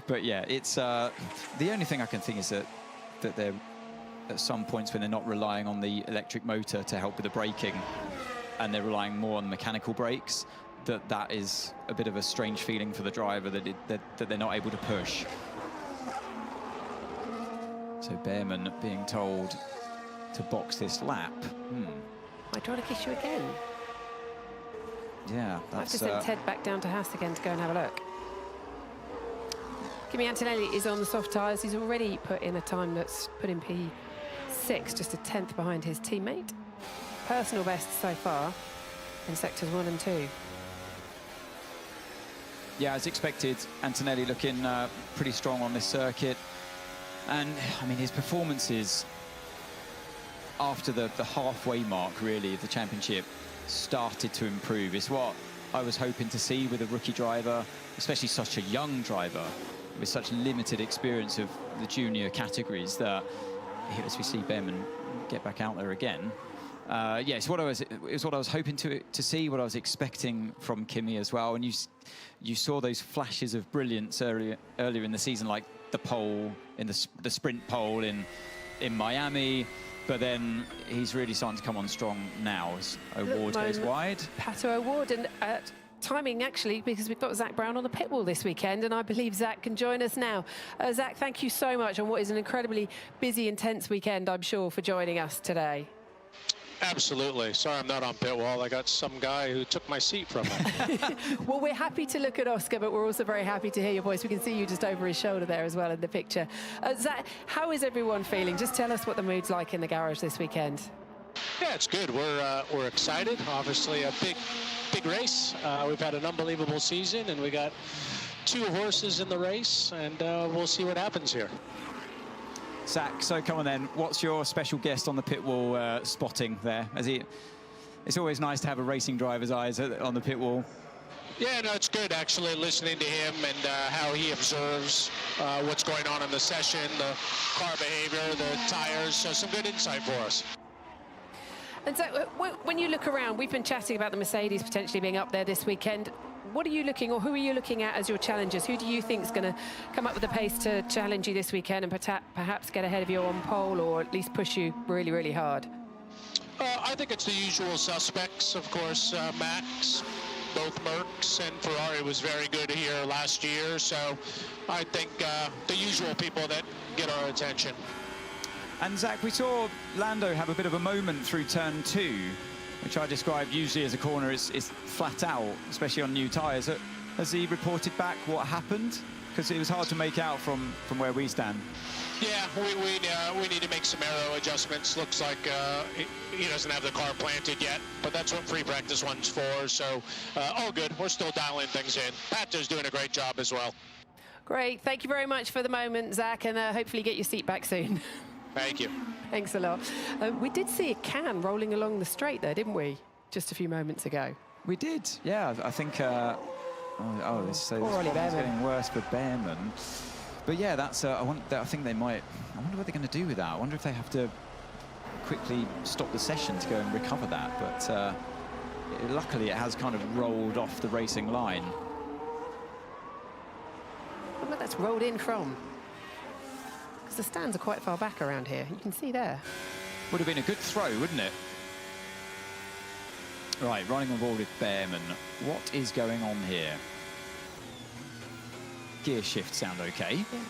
But yeah, it's the only thing I can think is that they're at some points when they're not relying on the electric motor to help with the braking, and they're relying more on mechanical brakes. That is a bit of a strange feeling for the driver that they're not able to push. So Behrman being told to box this lap. Hydraulic issue again. Yeah, I have that's to send Ted back down to Haas again to go and have a look. Kimi Antonelli is on the soft tyres. He's already put in a time that's put in P6, just a 10th behind his teammate. Personal best so far in sectors 1 and 2. Yeah, as expected, Antonelli looking pretty strong on this circuit. And, I mean, his performances after the halfway mark, really, of the championship started to improve. It's what I was hoping to see with a rookie driver, especially such a young driver with such limited experience of the junior categories, that, as we see Behrman get back out there again, yeah, it's what I was hoping to see, what I was expecting from Kimi as well. And you saw those flashes of brilliance earlier in the season, like the pole in the sprint pole in Miami. But then he's really starting to come on strong now as O'Ward goes wide. Pato O'Ward, and timing actually, because we've got Zach Brown on the pit wall this weekend, and I believe Zach can join us now. Zach, thank you so much on what is an incredibly busy, intense weekend, I'm sure, for joining us today. Absolutely. Sorry I'm not on pit wall. I got some guy who took my seat from me. Well, we're happy to look at Oscar, but we're also very happy to hear your voice. We can see you just over his shoulder there as well in the picture. Zach, how is everyone feeling? Just tell us what the mood's like in the garage this weekend. Yeah, it's good. We're excited. Obviously, a big race. We've had an unbelievable season, and we got 2 horses in the race, and we'll see what happens here. Zach, so come on then, what's your special guest on the pit wall spotting there? It's always nice to have a racing driver's eyes on the pit wall. Yeah, no, it's good actually listening to him and how he observes what's going on in the session, the car behavior, the tires, so some good insight for us. And so when you look around, we've been chatting about the Mercedes potentially being up there this weekend. What are you looking, or who are you looking at as your challengers? Who do you think is going to come up with the pace to challenge you this weekend and perhaps get ahead of you on pole, or at least push you really, really hard? I think it's the usual suspects, of course. Max, both Mercs, and Ferrari was very good here last year. So I think the usual people that get our attention. And Zach, we saw Lando have a bit of a moment through turn 2, which I described usually as a corner is flat out, especially on new tyres. Has he reported back what happened? Because it was hard to make out from where we stand. Yeah, we need to make some aero adjustments. Looks like he doesn't have the car planted yet, but that's what free practice one's for. So all good. We're still dialing things in. Pato's doing a great job as well. Great. Thank you very much for the moment, Zach, and hopefully get your seat back soon. Thank you. Thanks a lot. We did see a can rolling along the straight there, didn't we? Just a few moments ago. We did, yeah. I think. This is getting worse for Behrman. But yeah, that's. I think they might. I wonder what they're going to do with that. I wonder if they have to quickly stop the session to go and recover that. But luckily, it has kind of rolled off the racing line. Where that's rolled in from? Because the stands are quite far back around here. You can see there. Would have been a good throw, wouldn't it? Right, running on board with Behrman. What is going on here? Gear shift sound okay. Yeah.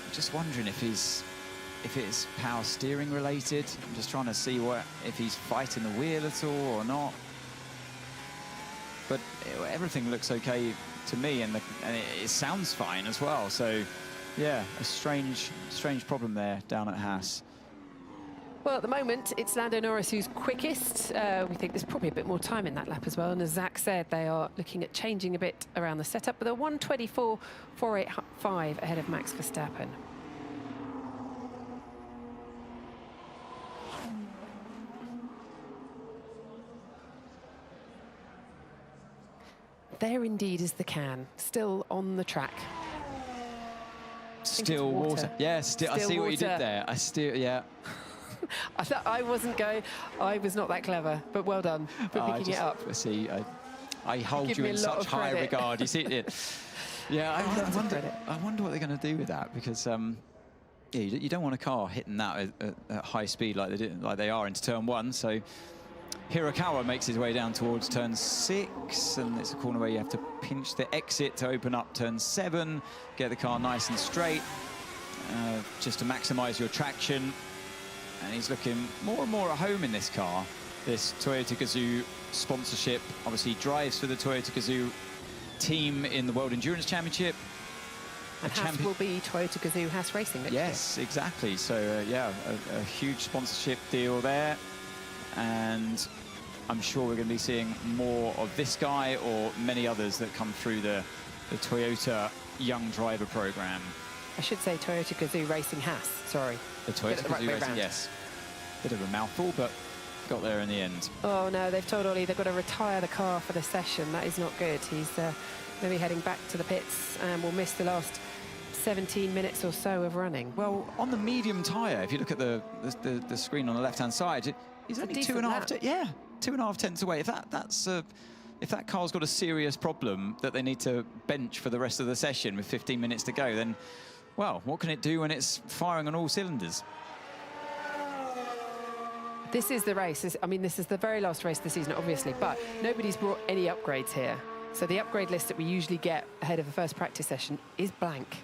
I'm just wondering if it's power steering related. I'm just trying to see if he's fighting the wheel at all or not. But everything looks okay to me, and it sounds fine as well. So, yeah, a strange problem there down at Haas. Well, at the moment, it's Lando Norris who's quickest. We think there's probably a bit more time in that lap as well. And as Zach said, they are looking at changing a bit around the setup, but they're 1:24.485 ahead of Max Verstappen. There indeed is the can, still on the track. Still water. Yeah, still I see what you did there. I still, yeah. I thought I wasn't going. I was not that clever, but well done for picking it up. See, I hold you in such high regard. You see it. Yeah, I wonder what they're going to do with that, because yeah, you don't want a car hitting that at high speed like they are into turn 1. So Hirakawa makes his way down towards turn 6, and it's a corner where you have to pinch the exit to open up turn 7, get the car nice and straight, just to maximise your traction. And he's looking more and more at home in this car. This Toyota Gazoo sponsorship obviously drives for the Toyota Gazoo team in the World Endurance Championship. And Haas will be Toyota Gazoo Haas Racing next year. Yes, exactly. So, yeah, a huge sponsorship deal there. And I'm sure we're going to be seeing more of this guy or many others that come through the Toyota Young Driver Program. I should say Toyota Gazoo Racing Haas, sorry. The Toyota Gazoo Racing, yes. Bit of a mouthful, but got there in the end. Oh, no, they've told Ollie they've got to retire the car for the session. That is not good. He's going to be heading back to the pits and will miss the last 17 minutes or so of running. Well, on the medium tyre, if you look at the screen on the left-hand side, he's only 2.5 tenths away. If that car's got a serious problem that they need to bench for the rest of the session with 15 minutes to go, then, well, what can it do when it's firing on all cylinders? This is the race. I mean, this is the very last race of the season, obviously, but nobody's brought any upgrades here. So the upgrade list that we usually get ahead of the first practice session is blank.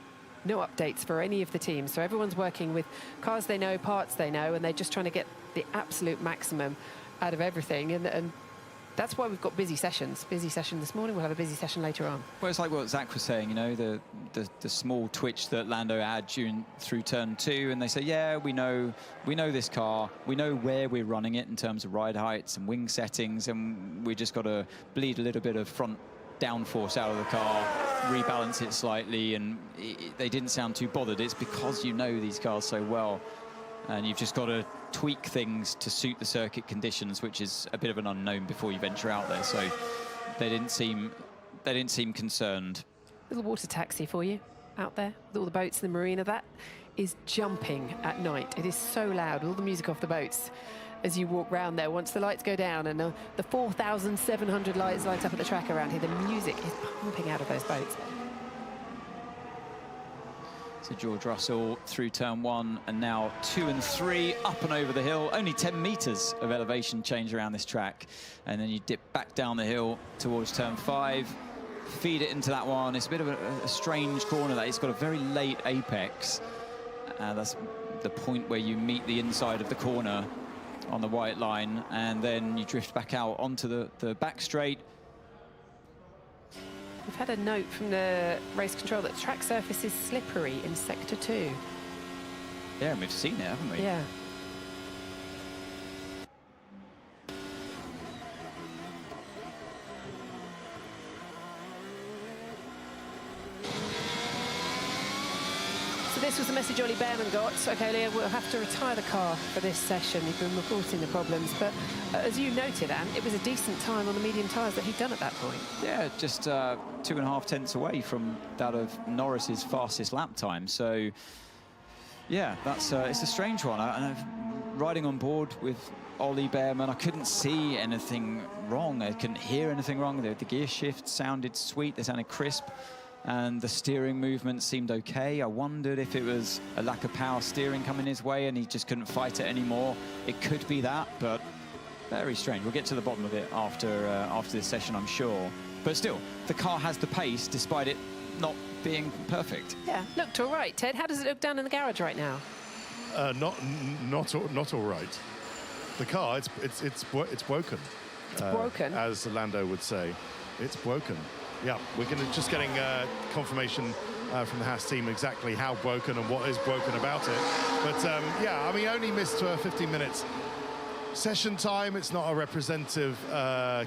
No updates for any of the teams. So everyone's working with cars they know, parts they know, and they're just trying to get the absolute maximum out of everything. And that's why we've got busy sessions. Busy session this morning, we'll have a busy session later on. Well, it's like what Zach was saying, you know, the small twitch that Lando had through turn 2, and they say, yeah, we know this car, we know where we're running it in terms of ride heights and wing settings, and we just got to bleed a little bit of front downforce out of the car, rebalance it slightly, and they didn't sound too bothered. It's because you know these cars so well, and you've just got to tweak things to suit the circuit conditions, which is a bit of an unknown before you venture out there. So they didn't seem concerned. Little water taxi for you out there with all the boats in the marina. That is jumping at night. It is so loud, all the music off the boats as you walk round there. Once the lights go down and the 4,700 lights light up at the track around here, the music is pumping out of those boats. So George Russell through turn 1, and now 2 and 3 up and over the hill. Only 10 meters of elevation change around this track, and then you dip back down the hill towards turn 5, feed it into that one. It's a bit of a strange corner that it's got a very late apex. That's the point where you meet the inside of the corner on the white line, and then you drift back out onto the back straight. We've had a note from the race control that the track surface is slippery in sector 2. Yeah, and we've seen it, haven't we? Yeah. So this was the message Ollie Behrman got. Okay, Leah, we'll have to retire the car for this session. He'd been reporting the problems, but as you noted, Anne, it was a decent time on the medium tyres that he'd done at that point. Yeah, just 2.5 tenths away from that of Norris's fastest lap time. So, yeah, that's it's a strange one. Riding on board with Ollie Behrman, I couldn't see anything wrong. I couldn't hear anything wrong. The gear shift sounded sweet. They sounded crisp. And the steering movement seemed okay. I wondered if it was a lack of power steering coming his way and he just couldn't fight it anymore. It could be that, but very strange. We'll get to the bottom of it after this session, I'm sure. But still, the car has the pace despite it not being perfect. Yeah, looked all right. Ted, how does it look down in the garage right now? Not all right. The car, it's broken. It's broken, as Lando would say. It's broken. Yeah, we're just getting confirmation from the Haas team exactly how broken and what is broken about it. But yeah, I mean, only missed 15 minutes session time. It's not a representative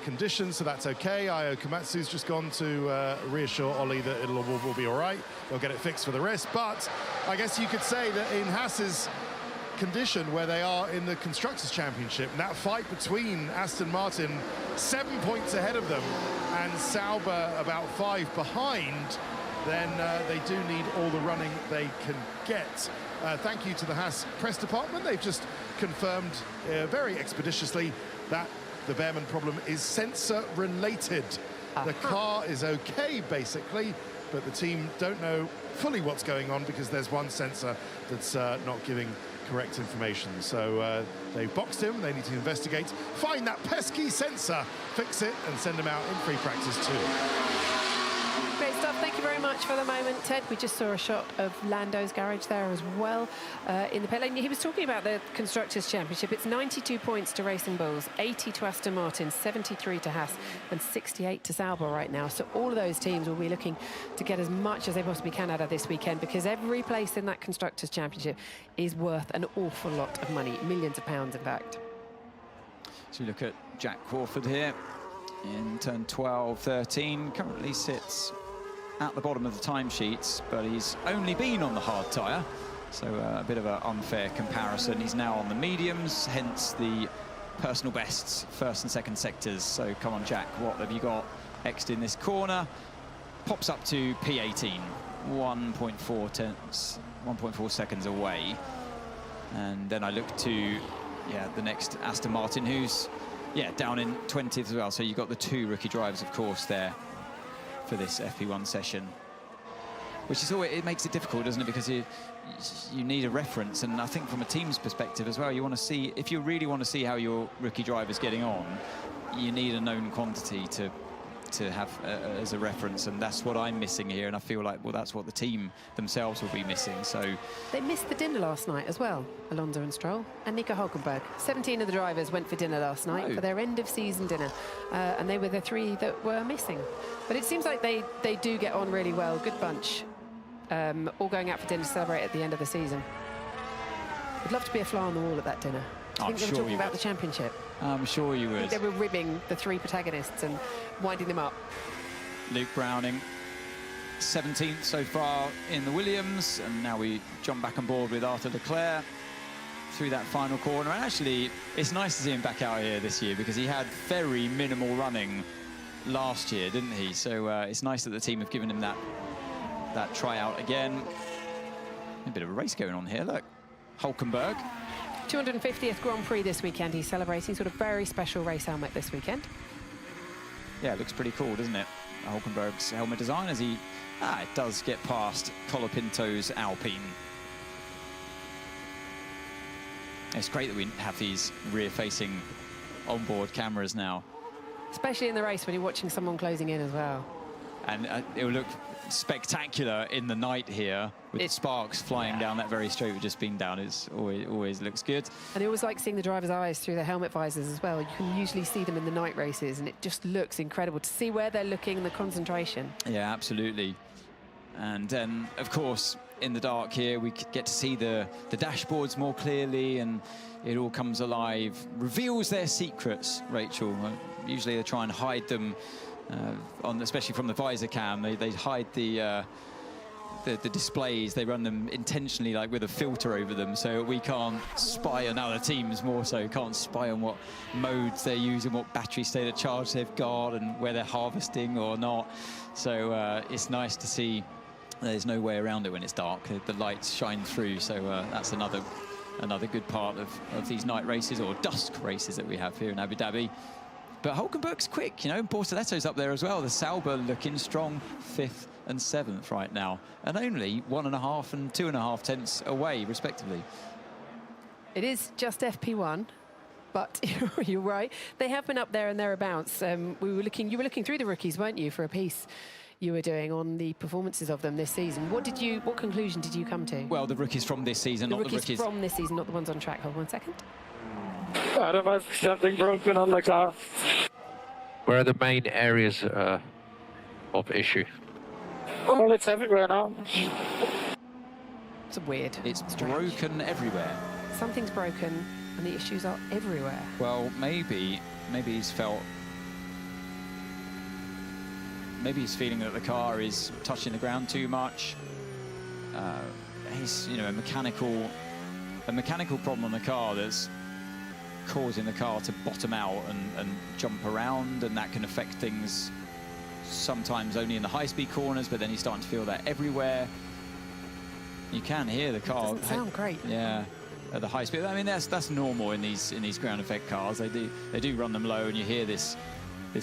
condition, so that's okay. Io Komatsu's just gone to reassure Ollie that will be all right. They'll get it fixed for the rest. But I guess you could say that in Haas's condition where they are in the Constructors' Championship, and that fight between Aston Martin 7 points ahead of them and Sauber about 5 behind, then they do need all the running they can get. Thank you to the Haas press department. They've just confirmed very expeditiously that the Behrman problem is sensor related. The car is okay, basically, but the team don't know fully what's going on because there's one sensor that's not giving correct information. So they've boxed him. They need to investigate, find that pesky sensor, fix it, and send him out in free practice too. Great stuff. Thank you very much for the moment, Ted. We just saw a shot of Lando's garage there as well in the pit lane. He was talking about the Constructors' Championship. It's 92 points to Racing Bulls, 80 to Aston Martin, 73 to Haas, and 68 to Sauber right now. So all of those teams will be looking to get as much as they possibly can out of this weekend, because every place in that Constructors' Championship is worth an awful lot of money, millions of pounds, in fact. So you look at Jack Crawford here in turn 12, 13, currently sits at the bottom of the timesheets, but he's only been on the hard tyre, so a bit of an unfair comparison. He's now on the mediums, hence the personal bests, first and second sectors. So come on, Jack, what have you got next in this corner? Pops up to P18, 1.4 seconds away. And then I look to, the next Aston Martin, who's, down in 20th as well. So you've got the two rookie drivers, of course, there for this FP1 session, which is always, it makes it difficult, doesn't it? Because you need a reference, and I think from a team's perspective as well, you want to see, if you really want to see how your rookie driver's getting on, you need a known quantity to have as a reference, and that's what I'm missing here, and I feel like, well, that's what the team themselves will be missing. So they missed the dinner last night as well, Alonso and Stroll and Nico Hülkenberg. 17 of the drivers went for dinner last night for their end of season dinner, and they were the three that were missing. But it seems like they do get on really well. Good bunch, all going out for dinner to celebrate at the end of the season. I'd love to be a fly on the wall at that dinner. I think they were talking about the championship. I'm sure you would. They were ribbing the three protagonists and winding them up. Luke Browning, 17th so far in the Williams, and now we jump back on board with Arthur Leclerc through that final corner. And actually, it's nice to see him back out here this year, because he had very minimal running last year, didn't he? So it's nice that the team have given him that tryout again. A bit of a race going on here, look. Hülkenberg. 250th Grand Prix this weekend. He's celebrating, sort of very special race helmet this weekend. Yeah, it looks pretty cool, doesn't it? Hülkenberg's helmet design, as it does get past Colapinto's Alpine. It's great that we have these rear-facing onboard cameras now. Especially in the race when you're watching someone closing in as well. And it will look spectacular in the night here, with sparks flying down that very straight we've just been down. It's always looks good. And I always like seeing the driver's eyes through their helmet visors as well. You can usually see them in the night races, and it just looks incredible to see where they're looking and the concentration. Yeah, absolutely. And then, of course, in the dark here, we get to see the dashboards more clearly, and it all comes alive, reveals their secrets, Rachel. Usually they try and hide them, especially from the visor cam. They hide the displays. They run them intentionally, like with a filter over them, so we can't spy on other teams, more so can't spy on what modes they're using, what battery state of charge they've got, and where they're harvesting or not. So it's nice to see there's no way around it when it's dark. The lights shine through, so that's another good part of these night races, or dusk races, that we have here in Abu Dhabi. But Hülkenberg's quick, you know, Bortoletto's up there as well. The Sauber looking strong, 5th and 7th right now, and only 1.5 and 2.5 tenths away, respectively. It is just FP1, but you're right. They have been up there and thereabouts. You were looking through the rookies, weren't you, for a piece you were doing on the performances of them this season. What conclusion did you come to? Well, the rookies from this season, not the rookies from this season, not the ones on track. Hold 1 second. I don't know if something broken on the car. Where are the main areas of issue? Well, it's everywhere now. It's weird. It's broken everywhere. Something's broken, and the issues are everywhere. Well, maybe he's feeling that the car is touching the ground too much. He's, a mechanical problem on the car that's causing the car to bottom out and jump around, and that can affect things sometimes only in the high-speed corners, but then you're starting to feel that everywhere. You can hear the car. Doesn't sound great. Yeah, at the high speed. I mean, that's normal in these ground effect cars. They do run them low, and you hear this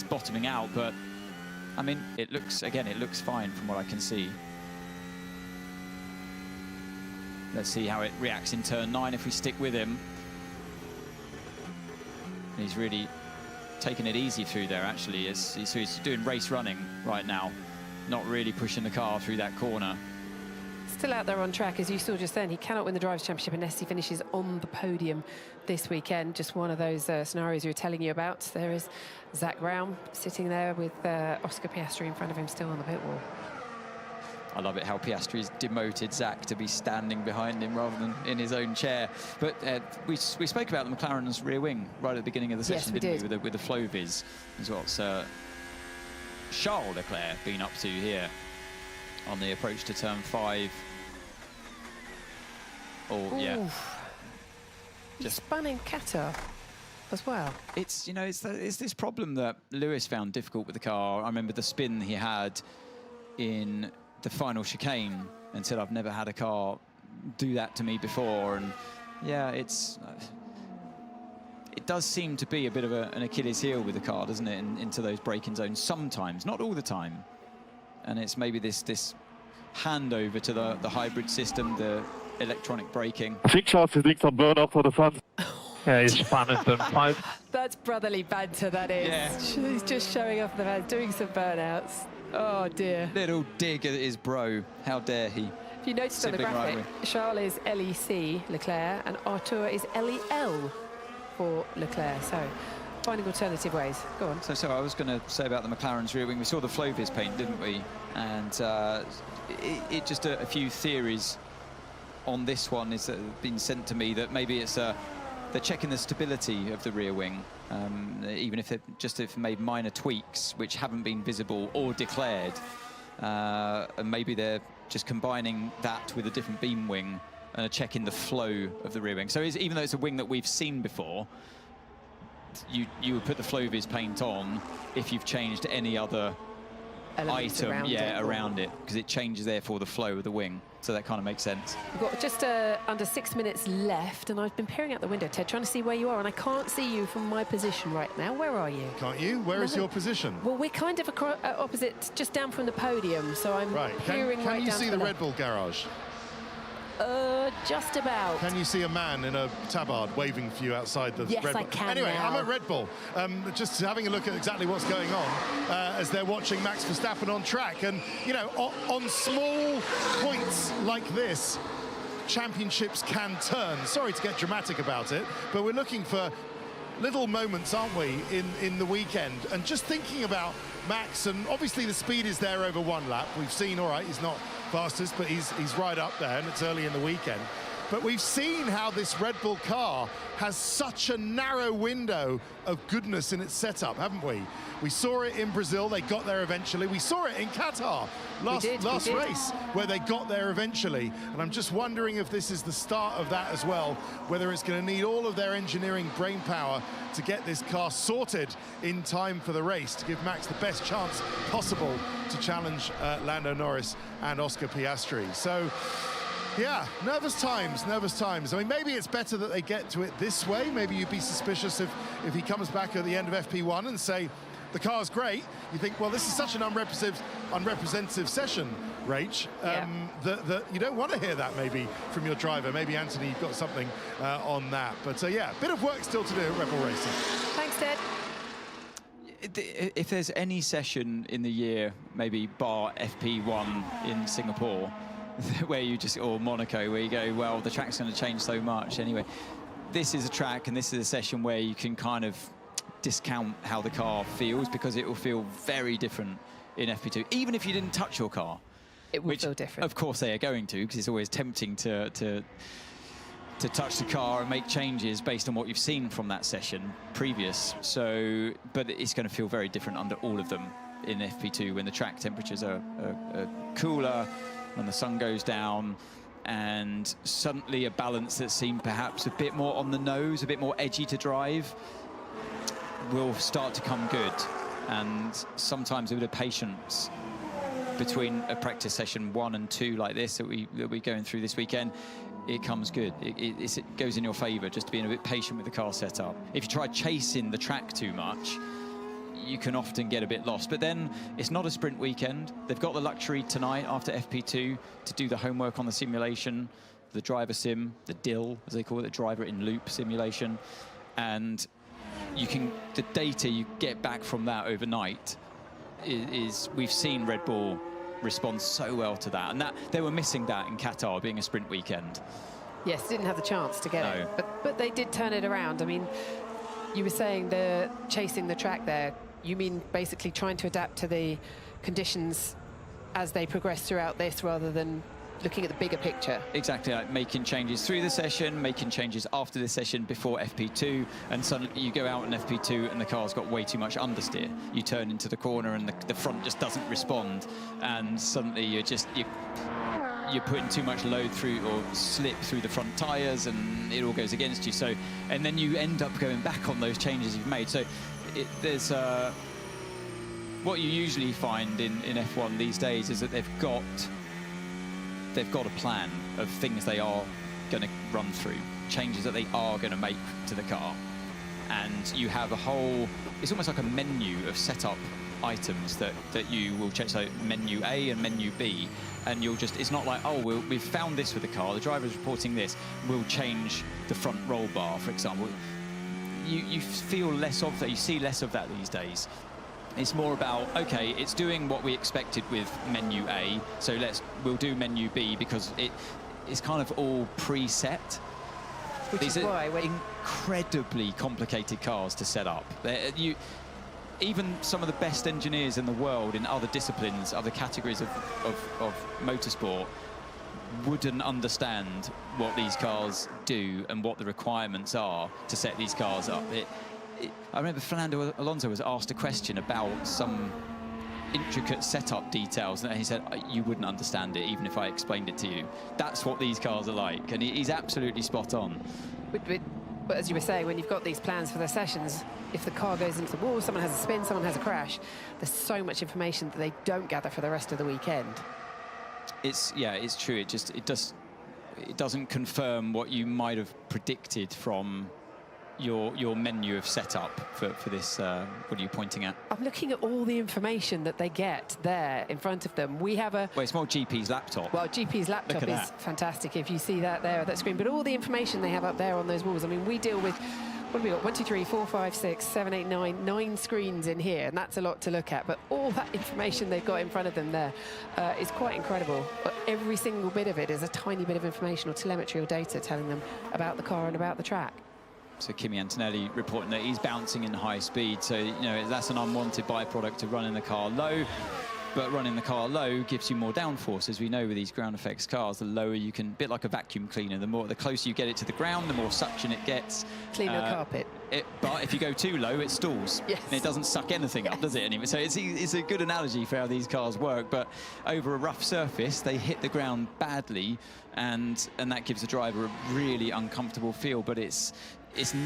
bottoming out. But I mean, it looks fine from what I can see. Let's see how it reacts in turn 9 if we stick with him. He's really taking it easy through there, actually. So he's doing race running right now, not really pushing the car through that corner. Still out there on track, as you saw just then. He cannot win the Drivers' Championship unless he finishes on the podium this weekend. Just one of those scenarios we were telling you about. There is Zach Brown sitting there with Oscar Piastri in front of him, still on the pit wall. I love it how Piastri's demoted Zach to be standing behind him rather than in his own chair. But we spoke about the McLaren's rear wing right at the beginning of the session, didn't we? With the flow vis, is what's Charles Leclerc been up to here on the approach to turn 5. Oh, yeah. Just spun in Qatar as well. It's, you know, it's this problem that Lewis found difficult with the car. I remember the spin he had in the final chicane and said, I've never had a car do that to me before. And yeah, it does seem to be a bit of an Achilles heel with the car, doesn't it, into those braking zones sometimes, not all the time. And it's maybe this handover to the hybrid system, the electronic braking. I think Charles needs some burnout for the front. Yeah, he's spanning turn 5. That's brotherly banter, that is. Yeah. He's just showing off the fans, doing some burnouts. Oh, dear. Little dig at his bro. How dare he? If you noticed on the graphic, Charles is LEC, Leclerc, and Artur is LEL for Leclerc. So, finding alternative ways. Go on. So I was going to say about the McLaren's rear wing, we saw the flow vis paint, didn't we? And it just a few theories on this one has been sent to me that maybe it's they're checking the stability of the rear wing, even if they've made minor tweaks which haven't been visible or declared, and maybe they're just combining that with a different beam wing and are checking the flow of the rear wing. So even though it's a wing that we've seen before, you would put the flow vis paint on if you've changed any other item around it, because it changes therefore the flow of the wing. So that kind of makes sense. We've got just under 6 minutes left, and I've been peering out the window, Ted, trying to see where you are, and I can't see you from my position right now. Where are you? Can't you? Where is your position? Well, we're kind of opposite, just down from the podium, so I'm peering right down. Can you see the Red Bull garage? Just about. Can you see a man in a tabard waving for you outside the Red Bull? Yes, I can. Anyway, now. I'm at Red Bull, just having a look at exactly what's going on as they're watching Max Verstappen on track. And, you know, on small points like this, championships can turn. Sorry to get dramatic about it, but we're looking for little moments, aren't we, in the weekend? And just thinking about Max, and obviously the speed is there over one lap. We've seen, all right, he's not fastest, but he's right up there, and it's early in the weekend. But we've seen how this Red Bull car has such a narrow window of goodness in its setup, haven't we? We saw it in Brazil, they got there eventually. We saw it in Qatar last race, where they got there eventually. And I'm just wondering if this is the start of that as well, whether it's going to need all of their engineering brain power to get this car sorted in time for the race, to give Max the best chance possible to challenge Lando Norris and Oscar Piastri. So, yeah, nervous times. I mean, maybe it's better that they get to it this way. Maybe you'd be suspicious if he comes back at the end of FP1 and say, the car's great. You think, well, this is such an unrepresentative session, Rach, that you don't want to hear that maybe from your driver. Maybe, Anthony, you've got something on that. But, yeah, a bit of work still to do at Red Bull Racing. Thanks, Ted. If there's any session in the year, maybe bar FP1 in Singapore, where you just, or Monaco, where you go, well, the track's going to change so much anyway. This is a track, and this is a session where you can kind of discount how the car feels, because it will feel very different in FP2, even if you didn't touch your car. It will feel different. Of course they are going to, because it's always tempting to touch the car and make changes based on what you've seen from that session previous. So, but it's going to feel very different under all of them in FP2 when the track temperatures are cooler, when the sun goes down, and suddenly a balance that seemed perhaps a bit more on the nose, a bit more edgy to drive, will start to come good. And sometimes with a patience between a practice session 1 and 2 like this that we're going through this weekend, it comes good. It goes in your favour just being a bit patient with the car setup. If you try chasing the track too much, you can often get a bit lost. But then it's not a sprint weekend. They've got the luxury tonight after FP2 to do the homework on the simulation, the driver sim, the DIL, as they call it, the driver in loop simulation. And the data you get back from that overnight is we've seen Red Bull respond so well to that, and that they were missing that in Qatar being a sprint weekend. Yes, didn't have the chance to get it, but they did turn it around. I mean, you were saying they're chasing the track there. You mean basically trying to adapt to the conditions as they progress throughout this rather than looking at the bigger picture? Exactly, like making changes through the session, making changes after the session before FP2, and suddenly you go out in FP2 and the car's got way too much understeer. You turn into the corner and the front just doesn't respond, and suddenly you're putting too much load through or slip through the front tyres, and it all goes against you. So, and then you end up going back on those changes you've made. So there's what you usually find in F1 these days is that they've got a plan of things they are going to run through, changes that they are going to make to the car. And you have a whole, it's almost like a menu of setup items that you will check. So menu A and menu B, and you'll just, it's not like, oh, we've found this with the car, the driver's reporting this, we'll change the front roll bar, for example. You feel less of that, you see less of that these days. It's more about, okay, it's doing what we expected with menu A, so we'll do menu B because it's kind of all preset. These are incredibly complicated cars to set up. Even some of the best engineers in the world in other disciplines, other categories of motorsport, wouldn't understand what these cars do and what the requirements are to set these cars up. I remember Fernando Alonso was asked a question about some intricate setup details, and he said, you wouldn't understand it even if I explained it to you. That's what these cars are like, and he's absolutely spot on. But as you were saying, when you've got these plans for their sessions, if the car goes into the wall, someone has a spin, someone has a crash, there's so much information that they don't gather for the rest of the weekend. It's true. It doesn't confirm what you might have predicted from your menu of setup for this. What are you pointing at? I'm looking at all the information that they get there in front of them. We have a... Well, it's more GP's laptop. Well, GP's laptop is fantastic if you see that there at that screen. But all the information they have up there on those walls, I mean, we deal with, what have we got? 1, 2, 3, 4, 5, 6, 7, 8, 9 screens in here, and that's a lot to look at. But all that information they've got in front of them there is quite incredible. But every single bit of it is a tiny bit of information or telemetry or data telling them about the car and about the track. So Kimi Antonelli reporting that he's bouncing in high speed. So, you know, that's an unwanted byproduct to running the car low. But running the car low gives you more downforce, as we know with these ground effects cars. The lower you can, a bit like a vacuum cleaner, the closer you get it to the ground, the more suction it gets. Cleaner carpet. But if you go too low, it stalls. Yes. And it doesn't suck anything up, does it? Anyway, so it's a good analogy for how these cars work. But over a rough surface, they hit the ground badly, and that gives the driver a really uncomfortable feel. But it's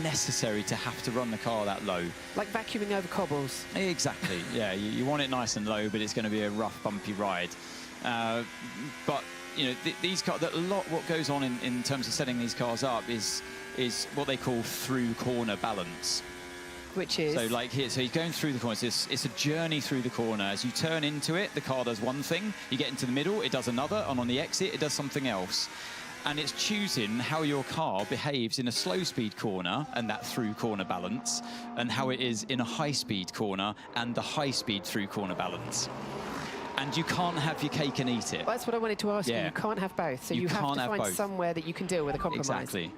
necessary to have to run the car that low. Like vacuuming over cobbles. Exactly, yeah. You want it nice and low, but it's going to be a rough, bumpy ride. But, you know, these cars, what goes on in terms of setting these cars up is what they call through corner balance. Which is? So like here, so he's going through the corners. It's a journey through the corner. As you turn into it, the car does one thing. You get into the middle, it does another, and on the exit, it does something else. And it's choosing how your car behaves in a slow-speed corner and that through-corner balance, and how it is in a high-speed corner and the high-speed through-corner balance. And you can't have your cake and eat it. Well, that's what I wanted to ask you. You can't have both. So you have to find somewhere that you can deal with a compromise. Exactly.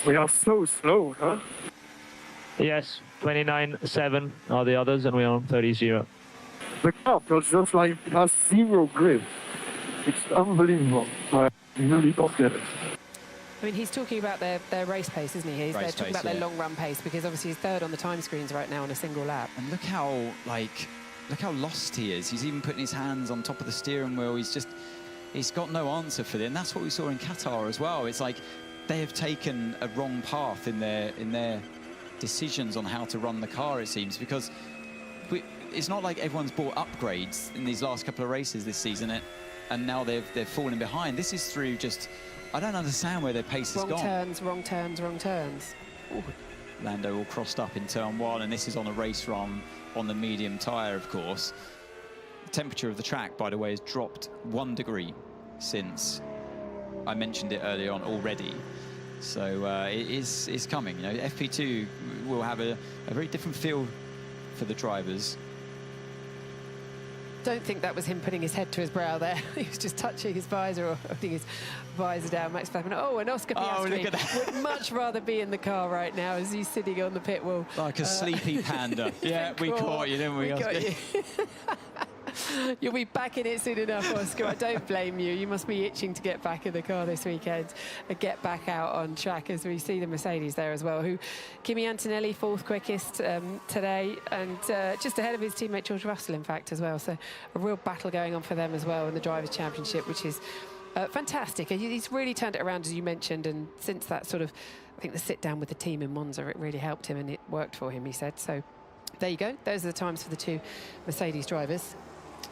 We are so slow, huh? Yes, 29.7 are the others, and we're on 30.0. The car feels just like it has zero grip. It's unbelievable. I really don't get it. I mean, he's talking about their race pace, isn't he? They're talking about their long run pace, because obviously he's third on the time screens right now on a single lap. And look how lost he is. He's even putting his hands on top of the steering wheel. He's got no answer for it. And that's what we saw in Qatar as well. It's like they have taken a wrong path in their decisions on how to run the car, it seems, because it's not like everyone's bought upgrades in these last couple of races this season, and now they've fallen behind. This is through just, I don't understand where their pace has gone. Wrong turns. Ooh. Lando all crossed up in turn 1, and this is on a race run on the medium tyre, of course. The temperature of the track, by the way, has dropped 1 degree since I mentioned it earlier on already. So it's coming. You know, FP2 will have a very different feel for the drivers. Don't think that was him putting his head to his brow there. He was just touching his visor or putting his visor down. Max Verstappen. Oh, and Oscar Piastri would much rather be in the car right now as he's sitting on the pit wall. Like a sleepy panda. Yeah, we caught you, didn't we? We got you. You'll be back in it soon enough, Oscar. I don't blame you. You must be itching to get back in the car this weekend and get back out on track, as we see the Mercedes there as well, who Kimi Antonelli, 4th quickest today, and just ahead of his teammate George Russell, in fact, as well. So a real battle going on for them as well in the Drivers' Championship, which is fantastic. He's really turned it around, as you mentioned, and since that sort of, I think the sit down with the team in Monza, it really helped him and it worked for him, he said. So there you go. Those are the times for the 2 Mercedes drivers.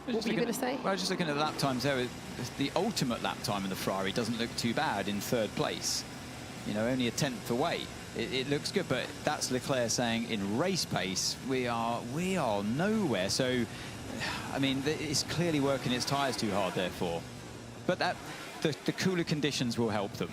What were you going to say? Well, just looking at the lap times there, the ultimate lap time in the Ferrari doesn't look too bad in 3rd place. You know, only a 10th away. It looks good, but that's Leclerc saying in race pace, we are nowhere. So, I mean, it's clearly working its tyres too hard, therefore. But the cooler conditions will help them.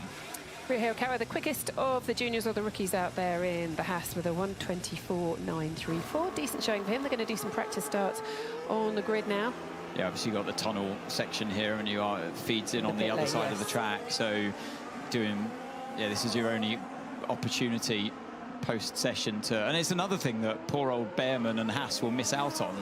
Rio Hikawa, the quickest of the juniors or the rookies out there in the Haas with a 1:24.934. Decent showing for him. They're going to do some practice starts on the grid now. Yeah, obviously you've got the tunnel section here, and feeds in on the other side of the track. So this is your only opportunity post-session to, and it's another thing that poor old Behrman and Haas will miss out on.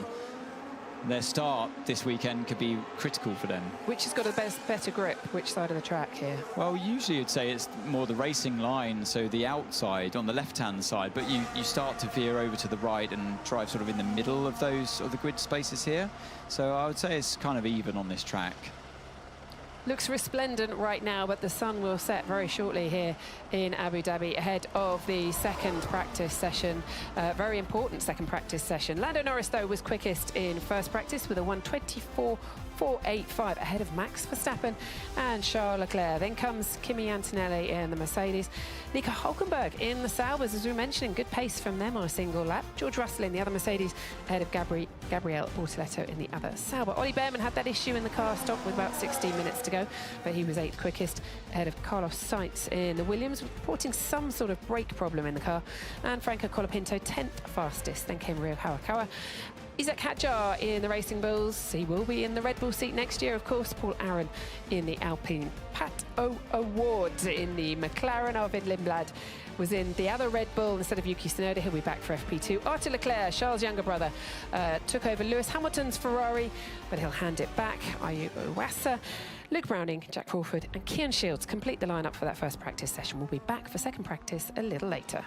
Their start this weekend could be critical for them. Which has got a better grip? Which side of the track here? Well, usually you'd say it's more the racing line, so the outside on the left-hand side, but you start to veer over to the right and drive sort of in the middle of the grid spaces here. So I would say it's kind of even on this track. Looks resplendent right now, but the sun will set very shortly here in Abu Dhabi ahead of the 2nd practice session. Very important 2nd practice session. Lando Norris, though, was quickest in 1st practice with a 1:24.485 ahead of Max Verstappen and Charles Leclerc. Then comes Kimi Antonelli in the Mercedes. Nico Hülkenberg in the Saubers, as we were mentioning, good pace from them on a single lap. George Russell in the other Mercedes ahead of Gabriel Bortoleto in the other Sauber. Ollie Behrman had that issue in the car stop with about 16 minutes to go, but he was 8th quickest ahead of Carlos Sainz in the Williams, reporting some sort of brake problem in the car. And Franco Colapinto 10th fastest. Then came Rio Hikawa. Isaac Hadjar in the Racing Bulls. He will be in the Red Bull seat next year, of course. Paul Aron in the Alpine. Pat O'Ward in the McLaren. Arvid Lindblad was in the other Red Bull instead of Yuki Tsunoda. He'll be back for FP2. Arthur Leclerc, Charles' younger brother, took over Lewis Hamilton's Ferrari, but he'll hand it back. Ayu Owasa, Luke Browning, Jack Crawford and Kian Shields complete the lineup for that 1st practice session. We'll be back for 2nd practice a little later.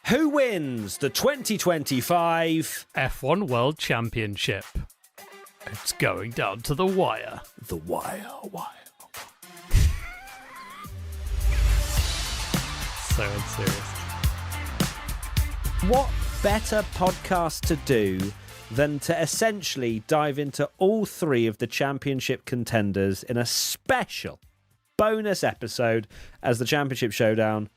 Who wins the 2025 F1 World Championship? It's going down to the wire. The wire. So unserious. What better podcast to do than to essentially dive into all three of the championship contenders in a special bonus episode, as the championship showdown,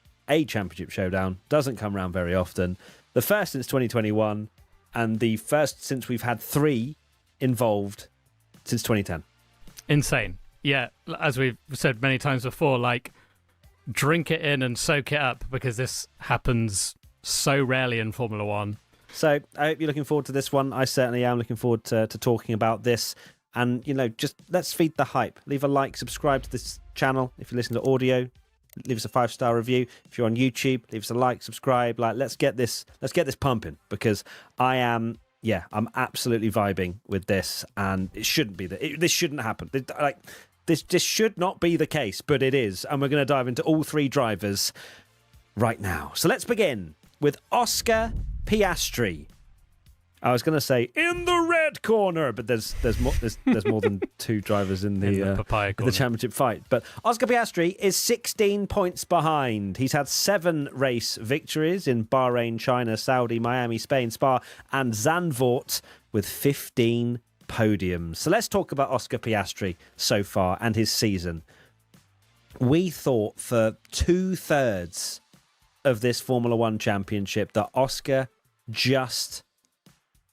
doesn't come around very often. The first since 2021 and the first since we've had three involved since 2010. Insane. Yeah, as we've said many times before, like, drink it in and soak it up, because this happens so rarely in Formula One. So I hope you're looking forward to this one. I certainly am looking forward to talking about this. And, just let's feed the hype. Leave a like, subscribe to this channel. If you listen to audio, leave us a 5-star review. If you're on YouTube, leave us a like, subscribe. Let's get this pumping, because I'm absolutely vibing with this, and it shouldn't be this shouldn't happen. This should not be the case, but it is. And we're going to dive into all three drivers right now. So let's begin with Oscar Piastri. I was going to say in the red corner, but there's more than two drivers in the championship fight. But Oscar Piastri is 16 points behind. He's had 7 race victories in Bahrain, China, Saudi, Miami, Spain, Spa, and Zandvoort, with 15 podiums. So let's talk about Oscar Piastri so far and his season. We thought for 2/3 of this Formula One championship that Oscar just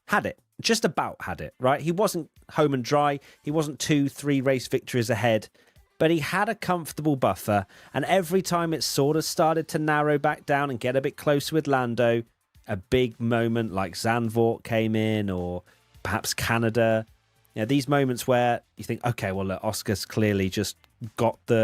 had it. Just about had it, right? He wasn't home and dry. He wasn't 2-3 race victories ahead, but he had a comfortable buffer. And every time it sort of started to narrow back down and get a bit closer with Lando, a big moment like Zandvoort came in, or perhaps Canada. These moments where you think, okay, well, look, Oscar's clearly just got the